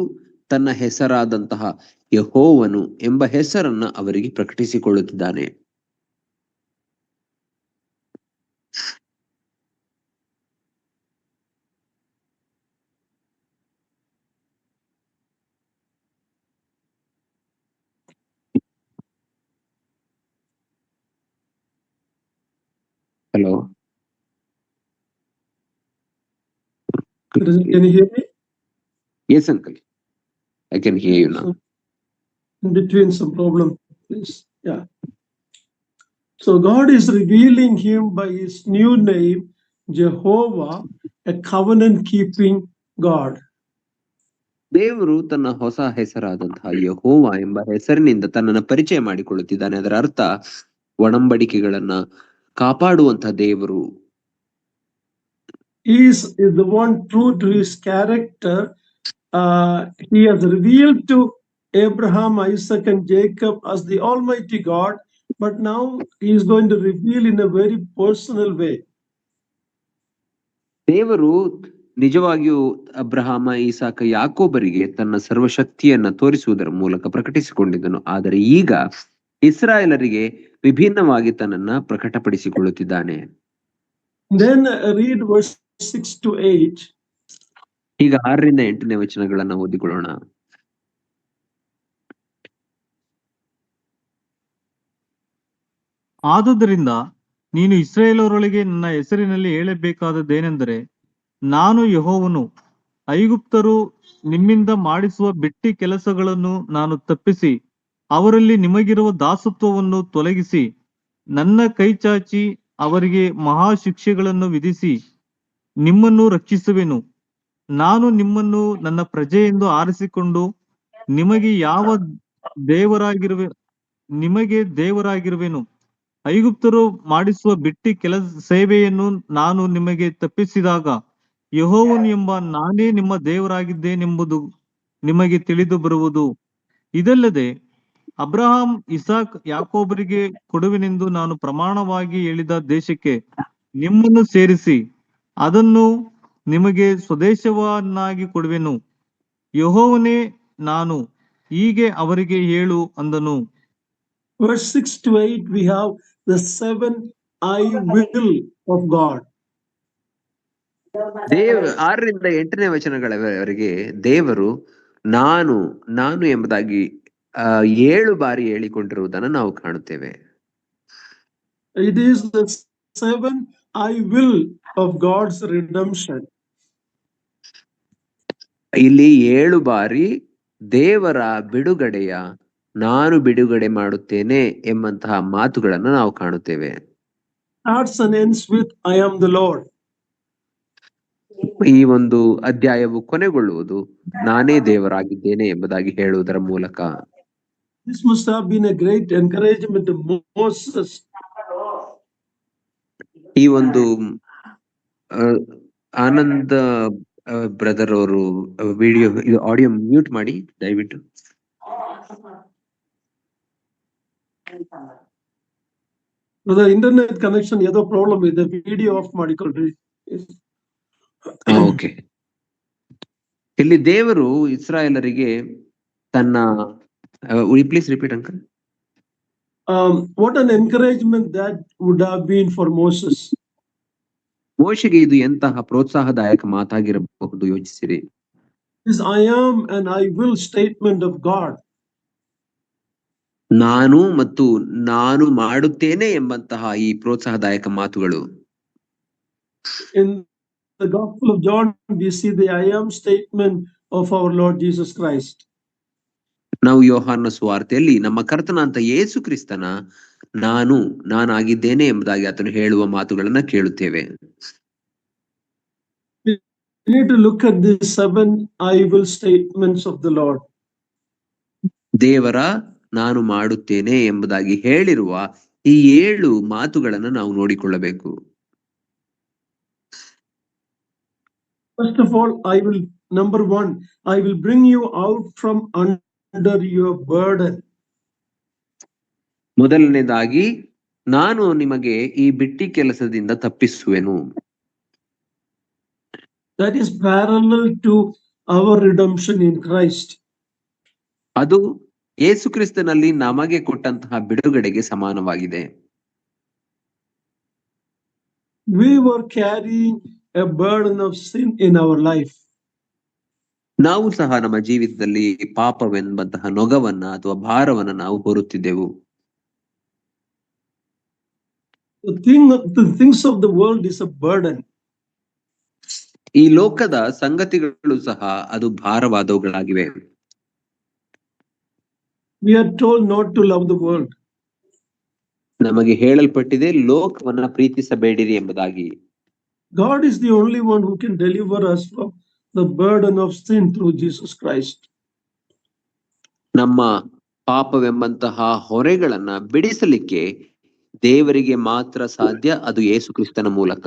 ತನ್ನ ಹೆಸರಾದಂತಹ ಯೆಹೋವನು ಎಂಬ ಹೆಸರನ್ನ ಅವರಿಗೆ ಪ್ರಕಟಿಸಿಕೊಳ್ಳುತ್ತಿದ್ದಾನೆ. Hello, Can you hear me? Yes, uncle. I can hear you now. In between some problem, please. Yeah. So God is revealing him by his new name, Jehovah, a covenant keeping God. ದೇವರು ತನ್ನ ಹೊಸ ಹೆಸರಾದಂತಹ ಯೆಹೋವ ಎಂಬ ಹೆಸರಿನಿಂದ ತನ್ನನ್ನು ಪರಿಚಯ ಮಾಡಿಕೊಳ್ಳುತ್ತಿದ್ದಾನೆ. ಅದರ ಅರ್ಥ ಒಡಂಬಡಿಕೆಗಳನ್ನ ಕಾಪಾಡುವಂತಹ ದೇವರು. He is the one true to his character. He has revealed to Abraham, Isaac, and Jacob as the Almighty God, but now he is going to reveal in a very personal way. ದೇವರು ನಿಜವಾಗಿಯೂ ಅಬ್ರಹಾಮ, ಇಸಾಕ, ಯಾಕೋಬರಿಗೆ ತನ್ನ ಸರ್ವಶಕ್ತಿಯನ್ನ ತೋರಿಸುವುದರ ಮೂಲಕ ಪ್ರಕಟಿಸಿಕೊಂಡಿದ್ದನು. ಆದರೆ ಈಗ ಇಸ್ರಾಯೇಲರಿಗೆ ವಿಭಿನ್ನವಾಗಿ ತನ್ನನ್ನ ಪ್ರಕಟಪಡಿಸಿಕೊಳ್ಳುತ್ತಿದ್ದಾನೆ. Then read verse 6 to 8. ಈಗ 6ರಿಂದ 8ನೇ ವಚನಗಳನ್ನ ಓದಿಕೊಳ್ಳೋಣ. ಆದುದರಿಂದ ನೀನು ಇಸ್ರಾಯೇಲರೊಳಗೆ ನನ್ನ ಹೆಸರಿನಲ್ಲಿ ಹೇಳಬೇಕಾದದ್ದೇನೆಂದರೆ, ನಾನು ಯೆಹೋವನು. ಐಗುಪ್ತರು ನಿಮ್ಮಿಂದ ಮಾಡಿಸುವ ಬಿಟ್ಟಿ ಕೆಲಸಗಳನ್ನು ನಾನು ತಪ್ಪಿಸಿ ಅವರಲ್ಲಿ ನಿಮಗಿರುವ ದಾಸತ್ವವನ್ನು ತೊಲಗಿಸಿ ನನ್ನ ಕೈಚಾಚಿ ಅವರಿಗೆ ಮಹಾಶಿಕ್ಷೆಗಳನ್ನು ವಿಧಿಸಿ ನಿಮ್ಮನ್ನು ರಕ್ಷಿಸುವೆನು. ನಾನು ನಿಮ್ಮನ್ನು ನನ್ನ ಪ್ರಜೆಯೆಂದು ಆರಿಸಿಕೊಂಡು ನಿಮಗೆ ದೇವರಾಗಿರುವೆನು. ಐಗುಪ್ತರು ಮಾಡಿಸುವ ಬಿಟ್ಟಿ ಸೇವೆಯನ್ನು ನಾನು ನಿಮಗೆ ತಪ್ಪಿಸಿದಾಗ ಯೆಹೋವನು ಎಂಬ ನಾನೇ ನಿಮ್ಮ ದೇವರಾಗಿದ್ದೇನೆಂಬುದು ನಿಮಗೆ ತಿಳಿದು ಬರುವುದು. ಇದಲ್ಲದೆ ಅಬ್ರಹಾಂ, ಇಸಾಕ್, ಯಾಕೋಬರಿಗೆ ಕೊಡುವೆನೆಂದು ನಾನು ಪ್ರಮಾಣವಾಗಿ ಹೇಳಿದ ದೇಶಕ್ಕೆ ನಿಮ್ಮನ್ನು ಸೇರಿಸಿ ಅದನ್ನು ನಿಮಗೆ ಸ್ವದೇಶವನ್ನಾಗಿ ಕೊಡುವೆನು. ಯೆಹೋವನೇ ನಾನು, ಹೀಗೆ ಅವರಿಗೆ ಹೇಳು ಅಂದನು. Verse 6 to 8, we have the 7 I will of God. 6ರಿಂದ 8ನೇ ವಚನಗಳವರೆಗೆ ದೇವರು ನಾನು ಎಂಬುದಾಗಿ 7 ಬಾರಿ ಹೇಳಿಕೊಂಡಿರುವುದನ್ನು ನಾವು ಕಾಣುತ್ತೇವೆ. It is the 7 I will of God's redemption. ಇಲ್ಲಿ 7 ಬಾರಿ ದೇವರ ಬಿಡುಗಡೆಯ ನಾನು ಬಿಡುಗಡೆ ಮಾಡುತ್ತೇನೆ ಎಂಬಂತಹ ಮಾತುಗಳನ್ನು ನಾವು ಕಾಣುತ್ತೇವೆ. Starts and ends with I am the Lord. ಈ ಒಂದು ಅಧ್ಯಾಯವು ಕೊನೆಗೊಳ್ಳುವುದು ನಾನೇ ದೇವರಾಗಿದ್ದೇನೆ ಎಂಬುದಾಗಿ ಹೇಳುವುದರ ಮೂಲಕ. This must have been a great encouragement to Moses. ಈ ಒಂದು ಆನಂದ ಬ್ರದರ್ ಅವರು ವಿಡಿಯೋ ಇದು ಆಡಿಯೋ ಮ್ಯೂಟ್ ಮಾಡಿ ದಯವಿಟ್ಟು. The internet connection ಏದೋ ಪ್ರಾಬ್ಲಮ್ ಇದೆ, ವಿಡಿಯೋ ಆಫ್ ಮಾಡಿಕೊಳ್ಳ್ರಿ. ಓಕೆ. ಇಲ್ಲಿ ದೇವರು ಇಸ್ರಾಯೇಲರಿಗೆ ತನ್ನ please repeat uncle. What an encouragement that would have been for Moses. ಮೋಶೆಗೆ ಇದು ಎಂತಹ ಪ್ರೋತ್ಸಾಹದಾಯಕ ಮಾತಾಗಿರಬಹುದು ಯೋಚಿಸಿರಿ. This I am and I will statement of God. ನಾನು ಮತ್ತು ನಾನು ಮಾಡುತ್ತೇನೆ ಎಂಬಂತಹ ಈ ಪ್ರೋತ್ಸಾಹದಾಯಕ ಮಾತುಗಳು. In the Gospel of John, we see the I am statement of our Lord Jesus Christ. ನಾವು ಯೋಹಾನ ಸುವಾರ್ತೆಯಲ್ಲಿ ನಮ್ಮ ಕರ್ತನಾಂತ ಯೇಸು ಕ್ರಿಸ್ತನ ನಾನಾಗಿದ್ದೇನೆ ಎಂಬುದಾಗಿ ಆತನು ಹೇಳುವ ಮಾತುಗಳನ್ನ ಕೇಳುತ್ತೇವೆ. We need to look at the 7 I will statements of the Lord. ದೇವರ ನಾನು ಮಾಡುತ್ತೇನೆ ಎಂಬುದಾಗಿ ಹೇಳಿರುವ ಈ 7 ಮಾತುಗಳನ್ನು ನಾವು ನೋಡಿಕೊಳ್ಳಬೇಕು. First of all, number 1, I will bring you out from under your burden. ಮೊದಲನೇದಾಗಿ ನಾನು ನಿಮಗೆ ಈ ಬಿಟ್ಟಿ ಕೆಲಸದಿಂದ ತಪ್ಪಿಸುವೆನು. That is parallel to our redemption in Christ. ಅದು ಯೇಸು ಕ್ರಿಸ್ತನಲ್ಲಿ ನಮಗೆ ಕೊಟ್ಟಂತಹ ಬಿಡುಗಡೆಗೆ ಸಮಾನವಾಗಿದೆ. We were carrying a burden of sin in our life. ನಾವು ಸಹ ನಮ್ಮ ಜೀವಿತದಲ್ಲಿ ಪಾಪವೆಂಬಂತಹ ನೊಗವನ್ನ ಅಥವಾ ಭಾರವನ್ನ ನಾವು ಹೊರುತ್ತಿದ್ದೆವು. The things of the world is a burden. ಈ ಲೋಕದ ಸಂಗತಿಗಳು ಸಹ ಅದು ಭಾರವಾದವುಗಳಾಗಿವೆ. We are told not to love the world. ನಮಗೆ ಹೇಳಲ್ಪಟ್ಟಿದೆ ಲೋಕವನ್ನ ಪ್ರೀತಿಸಬೇಡಿರಿ ಎಂಬುದಾಗಿ. God is the only one who can deliver us from the burden of sin through Jesus Christ. ನಮ್ಮ ಪಾಪವೆಂಬಂತಹ ಹೊರೆಗಳನ್ನ ಬಿಡಿಸಲಿಕ್ಕೆ ದೇವರಿಗೆ ಮಾತ್ರ ಸಾಧ್ಯ, ಅದು ಯೇಸು ಕ್ರಿಸ್ತನ ಮೂಲಕ.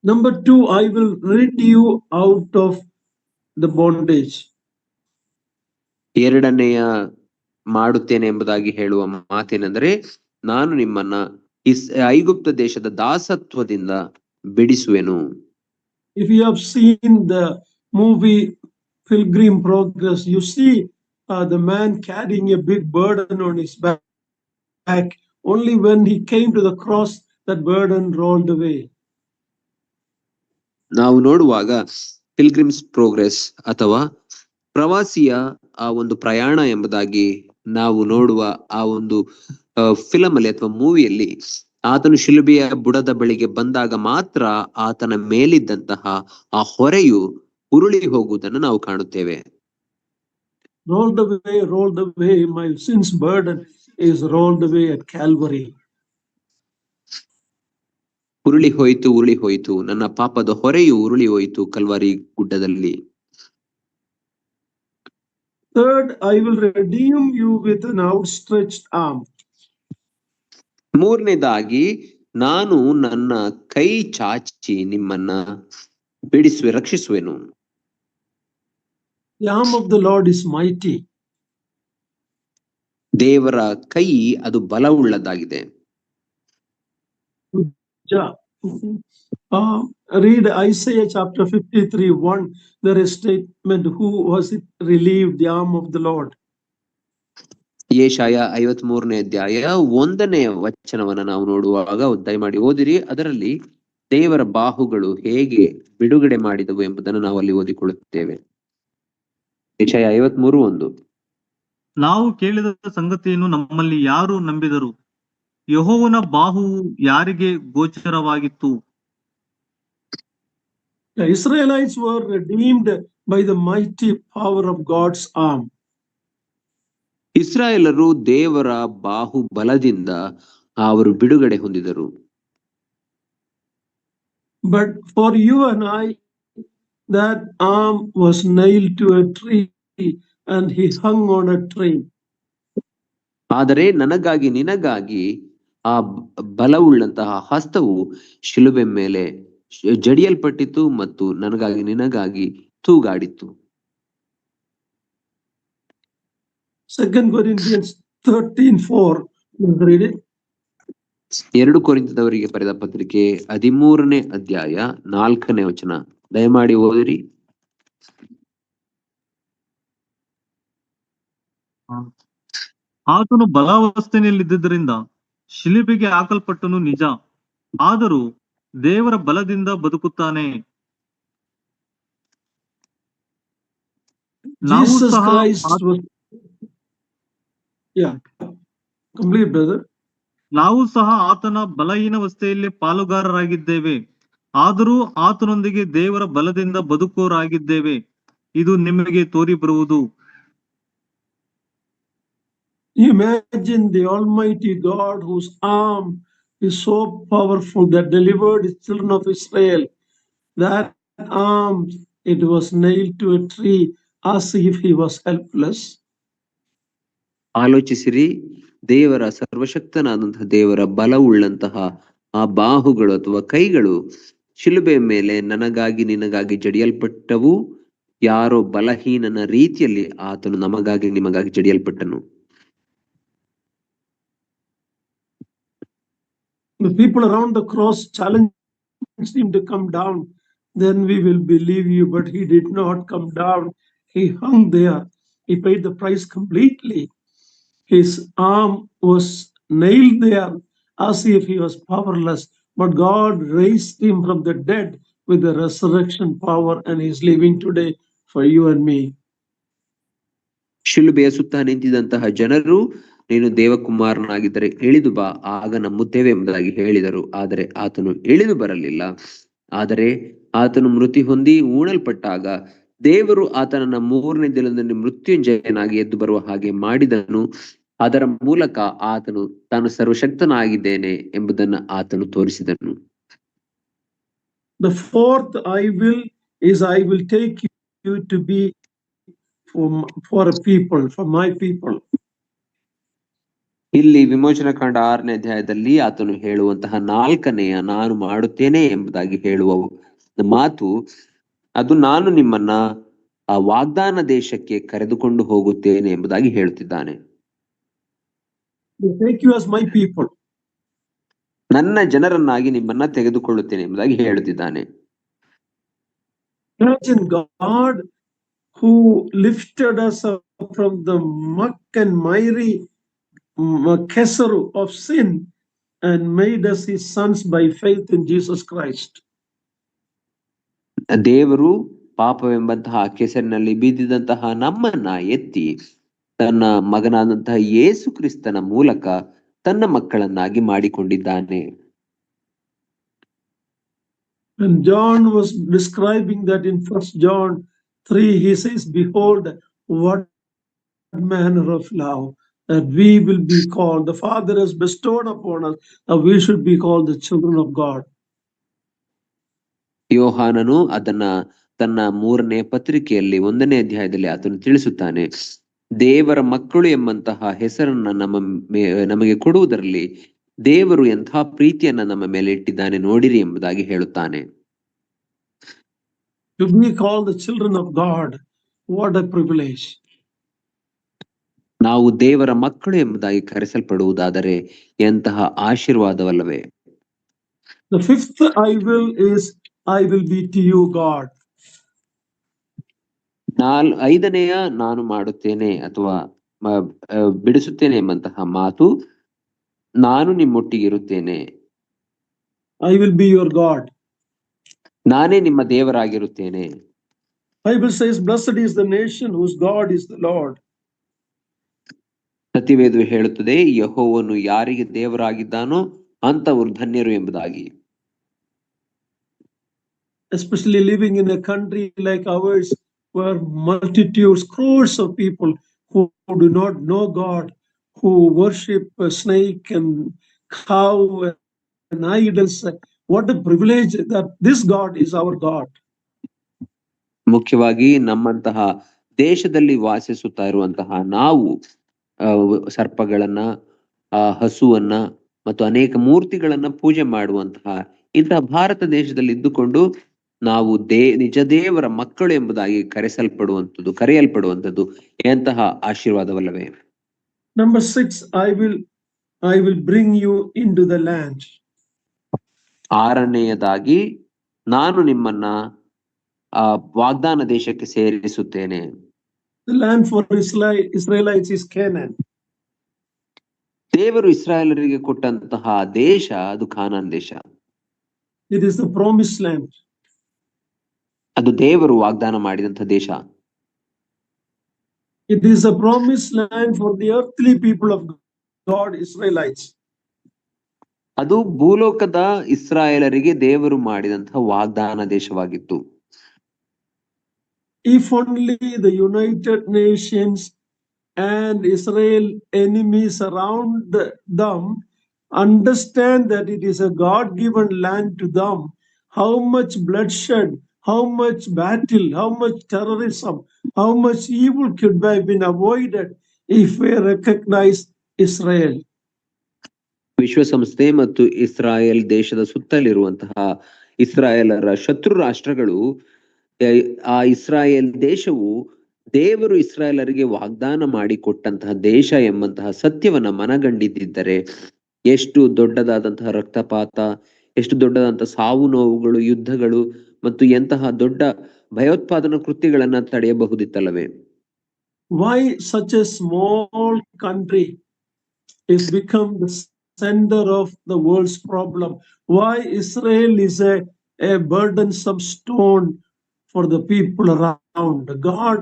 Number 2, I will rid you out of the bondage. ಎರಡನೆಯ ಮಾಡುತ್ತೇನೆ ಎಂಬುದಾಗಿ ಹೇಳುವ ಮಾತೇನೆಂದರೆ, ನಾನು ನಿಮ್ಮನ್ನ ಐಗುಪ್ತ ದೇಶದ ದಾಸತ್ವದಿಂದ ಬಿಡಿಸುವೆನು. If you have seen the movie Pilgrim Progress, you see the man carrying a big burden on his back. Only when he came to the cross, that burden rolled away. ನಾವು ನೋಡುವಾಗ ಪಿಲ್ಗ್ರಿಮ್ಸ್ ಪ್ರೋಗ್ರೆಸ್ ಅಥವಾ ಪ್ರವಾಸಿಯ ಆ ಒಂದು ಪ್ರಯಾಣ ಎಂಬುದಾಗಿ ನಾವು ನೋಡುವ ಆ ಒಂದು ಫಿಲಂ ಅಲ್ಲಿ ಅಥವಾ ಮೂವಿಯಲ್ಲಿ ಆತನು ಶಿಲುಬೆಯ ಬುಡದ ಬಳಿಗೆ ಬಂದಾಗ ಮಾತ್ರ ಆತನ ಮೇಲಿದ್ದಂತಹ ಆ ಹೊರೆಯು ಉರುಳಿ ಹೋಗುವುದನ್ನು ನಾವು ಕಾಣುತ್ತೇವೆ. Rolled away, my sins burden is rolled away at Calvary. ಉರುಳಿ ಹೋಯಿತು ನನ್ನ ಪಾಪದ ಹೊರೆಯು ಉರುಳಿ ಹೋಯಿತು ಕಲ್ವಾರಿ ಗುಡ್ಡದಲ್ಲಿ. Third, I will redeem you with an outstretched arm. ಮೂರನೇದಾಗಿ ನಾನು ನನ್ನ ಕೈ ಚಾಚಿ ನಿಮ್ಮನ್ನ ರಕ್ಷಿಸುವೆನು. The arm of the Lord is mighty. ದೇವರ ಕೈ ಅದು ಬಲವುಳ್ಳದಾಗಿದೆ. Read Isaiah chapter 53:1. There is statement, who was it relieved? The arm of the Lord. ಯೆಶಾಯ 53ನೇ ಅಧ್ಯಾಯ 1ನೇ ವಚನವನ್ನ ನಾವು ನೋಡುವಾಗ ದಯಮಾಡಿ ಓದಿರಿ. ಅದರಲ್ಲಿ ದೇವರ ಬಾಹುಗಳು ಹೇಗೆ ಬಿಡುಗಡೆ ಮಾಡಿದವು ಎಂಬುದನ್ನು ನಾವು ಅಲ್ಲಿ ಓದಿಕೊಳ್ಳುತ್ತೇವೆ. ಯೆಶಾಯ 53:1. ನಾವು ಕೇಳಿದ ಸಂಗತಿಯನ್ನು ನಮ್ಮಲ್ಲಿ ಯಾರು ನಂಬಿದರು? ಯೆಹೋವನ ಬಾಹುವು ಯಾರಿಗೆ ಗೋಚರವಾಗಿತ್ತು? The Israelites were redeemed by the mighty power of God's arm. ಇಸ್ರಾಯೇಲರು ದೇವರ ಬಾಹು ಬಲದಿಂದ ಅವರು ಬಿಡುಗಡೆ ಹೊಂದಿದರು. But for you and I, that arm was nailed to a tree and he hung on a tree. ಆದರೆ ನನಗಾಗಿ ನಿನಗಾಗಿ ಆ ಬಲವುಳ್ಳಂತಹ ಹಸ್ತವು ಶಿಲುಬೆ ಮೇಲೆ ಜಡಿಯಲ್ಪಟ್ಟಿತು ಮತ್ತು ನನಗಾಗಿ ನಿನಗಾಗಿ ತೂಗಾಡಿತ್ತು. 2 Corinthians 13:4. Read it. 2 ಕೊರಿಂಥದವರಿಗೆ ಬರೆದ ಪತ್ರಿಕೆ 13ನೇ ಅಧ್ಯಾಯ 4ನೇ ವಚನ. ದಯಮಾಡಿ ಓದಿರಿ. ಆತನು ಬಲಾವಸ್ಥೆಯಲ್ಲಿದ್ದರಿಂದ ಶಿಲುಬೆಗೆ ಹಾಕಲ್ಪಟ್ಟನು ನಿಜ, ಆದರೂ ದೇವರ ಬಲದಿಂದ ಬದುಕುತ್ತಾನೆ. Jesus Christ was... Yeah, complete, brother. ನಾವು ಸಹ ಆತನ ಬಲಹೀನಾವಸ್ಥೆಯಲ್ಲಿ ಪಾಲುಗಾರರಾಗಿದ್ದೇವೆ, ಆದರೂ ಆತನೊಂದಿಗೆ ದೇವರ ಬಲದಿಂದ ಬದುಕೋರಾಗಿದ್ದೇವೆ. ಇದು ನಿಮಗೆ ತೋರಿ ಬರುವುದು. Imagine the Almighty God whose arm is so powerful that delivered the children of Israel. That arm, it was nailed to a tree as if he was helpless. ಆಲೋಚಿಸಿರಿ, ದೇವರ ಸರ್ವಶಕ್ತನಾದಂತಹ ದೇವರ ಬಲವುಳ್ಳಂತಹ ಆ ಬಾಹುಗಳು ಅಥವಾ ಕೈಗಳು ಶಿಲುಬೆ ಮೇಲೆ ನನಗಾಗಿ ನಿನಗಾಗಿ ಜಡಿಯಲ್ಪಟ್ಟವು. ಯಾರೋ ಬಲಹೀನನ ರೀತಿಯಲ್ಲಿ ಆತನು ನಮಗಾಗಿ ನಿಮಗಾಗಿ ಜಡಿಯಲ್ಪಟ್ಟನು. The people around the cross challenged him to come down. Then we will believe you, but he did not come down. He hung there. He paid the price completely. His arm was nailed there as if he was powerless, but God raised him from the dead with the resurrection power, and he is living today for you and me. ಶಿಲುಬೆಯ ಸುತ್ತ ನಿಂತಿದ್ದಂತಹ ಜನರು, ನೀನು ದೇವಕುಮಾರನಾಗಿದ್ದರೆ ಇಳಿದು ಬಾ, ಆಗ ನಂಬುತ್ತೇವೆ ಎಂಬುದಾಗಿ ಹೇಳಿದರು. ಆದರೆ ಆತನು ಇಳಿದು ಬರಲಿಲ್ಲ. ಆದರೆ ಆತನು ಮೃತಿ ಹೊಂದಿ ಉಣಲ್ಪಟ್ಟಾಗ ದೇವರು ಆತನನ್ನ 3ನೇ ದಿನದಲ್ಲಿ ಮೃತ್ಯುಂಜಯನಾಗಿ ಎದ್ದು ಬರುವ ಹಾಗೆ ಮಾಡಿದನು. ಅದರ ಮೂಲಕ ಆತನು ತಾನು ಸರ್ವಶಕ್ತನಾಗಿದ್ದೇನೆ ಎಂಬುದನ್ನು ಆತನು ತೋರಿಸಿದನು. The fourth I will is, I will take you to be for a people, for my people. ಇಲ್ಲಿ ವಿಮೋಚನಾ ಕಾಂಡ 6ನೇ ಅಧ್ಯಾಯದಲ್ಲಿ ಆತನು ಹೇಳುವಂತಹ 4ನೆಯ ನಾನು ಮಾಡುತ್ತೇನೆ ಎಂಬುದಾಗಿ ಹೇಳುವ ಮಾತು, ಅದು ನಾನು ನಿಮ್ಮನ್ನ ಆ ವಾಗ್ದಾನ ದೇಶಕ್ಕೆ ಕರೆದುಕೊಂಡು ಹೋಗುತ್ತೇನೆ ಎಂಬುದಾಗಿ ಹೇಳುತ್ತಿದ್ದಾನೆ. Take you as my people. ನನ್ನ ಜನರನ್ನಾಗಿ ನಿಮ್ಮನ್ನ ತೆಗೆದುಕೊಳ್ಳುತ್ತೇನೆ ಎಂಬುದಾಗಿ ಹೇಳುತ್ತಿದ್ದಾನೆ. Imagine God who lifted us up from the muck and miry kesaru of sin and made us his sons by faith in Jesus Christ. ದೇವರು ಪಾಪವೆಂಬಂತಹ ಕೆಸರಿನಲ್ಲಿ ಬಿದ್ದಿದಂತಹ ನಮ್ಮನ್ನ ಎತ್ತಿ ತನ್ನ ಮಗನಾದಂತಹ ಯೇಸು ಕ್ರಿಸ್ತನ ಮೂಲಕ ತನ್ನ ಮಕ್ಕಳನ್ನಾಗಿ ಮಾಡಿಕೊಂಡಿದ್ದಾನೆ. And John was describing that in 1 John 3, he says, behold, what manner of love that we will be called. The Father has bestowed upon us that we should be called the children of God. ಯೋಹಾನನು ಅದನ್ನ ತನ್ನ 3ನೇ ಪತ್ರಿಕೆಯಲ್ಲಿ 1ನೇ ಅಧ್ಯಾಯದಲ್ಲಿ ಆತನು ತಿಳಿಸುತ್ತಾನೆ, ದೇವರ ಮಕ್ಕಳು ಎಂಬಂತಹ ಹೆಸರನ್ನ ನಮಗೆ ಕೊಡುವುದರಲ್ಲಿ ದೇವರು ಎಂತಹ ಪ್ರೀತಿಯನ್ನ ನಮ್ಮ ಮೇಲೆ ಇಟ್ಟಿದ್ದಾನೆ ನೋಡಿರಿ ಎಂಬುದಾಗಿ ಹೇಳುತ್ತಾನೆ. To be called the children of God, what a privilege. ನಾವು ದೇವರ ಮಕ್ಕಳು ಎಂಬುದಾಗಿ ಕರೆಸಲ್ಪಡುವುದಾದರೆ ಎಂತಹ ಆಶೀರ್ವಾದವಲ್ಲವೇ. The fifth I will is I will be to you God. 5ನೇಯ ನಾನು ಮಾಡುತ್ತೇನೆ ಅಥವಾ ಬಿಡಿಸುತ್ತೇನೆ ಎಂಬಂತಹ ಮಾತು, ನಾನು ನಿಮ್ಮೊಟ್ಟಿಗೆ ಇರುತ್ತೇನೆ. I will be your God. ನಾನೇ ನಿಮ್ಮ ದೇವರಾಗಿರುತ್ತೇನೆ. Bible says, blessed is the nation whose God is the Lord. ಸತ್ಯವೇದವು ಹೇಳುತ್ತದೆ, ಯೆಹೋವನು ಯಾರಿಗೆ ದೇವರಾಗಿದ್ದಾನೋ ಅಂತವರು ಧನ್ಯರು ಎಂಬುದಾಗಿ. Especially living in a country like ours, where multitudes, crores of people who do not know God, who worship a snake and cow and idols. What a privilege that this God is our God. ಮುಖ್ಯವಾಗಿ ನಮ್ಮಂತಹ ದೇಶದಲ್ಲಿ ವಾಸಿಸುತ್ತಾ ಇರುವಂತಹ ನಾವು ಸರ್ಪಗಳನ್ನ, ಹಸುವನ್ನ ಮತ್ತು ಅನೇಕ ಮೂರ್ತಿಗಳನ್ನ ಪೂಜೆ ಮಾಡುವಂತಹ ಇಂತಹ ಭಾರತ ದೇಶದಲ್ಲಿ ಇದ್ದುಕೊಂಡು ನಾವು ನಿಜ ದೇವರ ಮಕ್ಕಳು ಎಂಬುದಾಗಿ ಕರೆಯಲ್ಪಡುವಂಥದ್ದು ಎಂತಹ ಆಶೀರ್ವಾದವಲ್ಲವೇ. Number 6, I will bring you into the land. 6ನೇಯದಾಗಿ ನಾನು ನಿಮ್ಮನ್ನ ವಾಗ್ದಾನ ದೇಶಕ್ಕೆ ಸೇರಿಸುತ್ತೇನೆ. The land for Israelites is Canaan. ದೇವರು ಇಸ್ರಾಯೇಲರಿಗೆ ಕೊಟ್ಟಂತಹ ದೇಶ ಅದು ಕಾನಾನ್ ದೇಶ. It is the promised land. ಅದು ದೇವರು ವಾಗ್ದಾನ ಮಾಡಿದಂತಹ ದೇಶ. It is a promised land for the earthly people of God, Israelites. ಅದು ಭೂಲೋಕದ ಇಸ್ರಾಯೇಲರಿಗೆ ದೇವರು ಮಾಡಿದಂತಹ ವಾಗ್ದಾನ ದೇಶವಾಗಿತ್ತು. If only the United Nations and Israel enemies around them understand that it is a God-given land to them, how much bloodshed, how much battle, how much terrorism, how much evil could have been avoided if we recognize Israel. ವಿಶ್ವಸಂಸ್ಥೆ ಮತ್ತು ಇಸ್ರಾಯೇಲ್ ದೇಶದ ಸುತ್ತಲಿರುವಂತಹ ಇಸ್ರಾಯೇಲರ ಶತ್ರು ರಾಷ್ಟ್ರಗಳು ಆ ಇಸ್ರಾಯೇಲ್ ದೇಶವು ದೇವರು ಇಸ್ರಾಯೇಲರಿಗೆ ವಾಗ್ದಾನ ಮಾಡಿಕೊಟ್ಟಂತಹ ದೇಶ ಎಂಬಂತಹ ಸತ್ಯವನ್ನ ಮನಗಂಡಿದ್ದರೆ ಎಷ್ಟು ದೊಡ್ಡದಾದಂತಹ ರಕ್ತಪಾತ, ಎಷ್ಟು ದೊಡ್ಡದಾದಂತಹ ಸಾವು ನೋವುಗಳು, ಯುದ್ಧಗಳು ಮತ್ತು ಎಂತಹ ದೊಡ್ಡ ಭಯೋತ್ಪಾದನಾ ಕೃತ್ಯಗಳನ್ನ ತಡೆಯಬಹುದಿತ್ತಲ್ಲವೇ. Why such a small country is become the center of the world's problem? Why Israel is a burdensome stone for the people around God?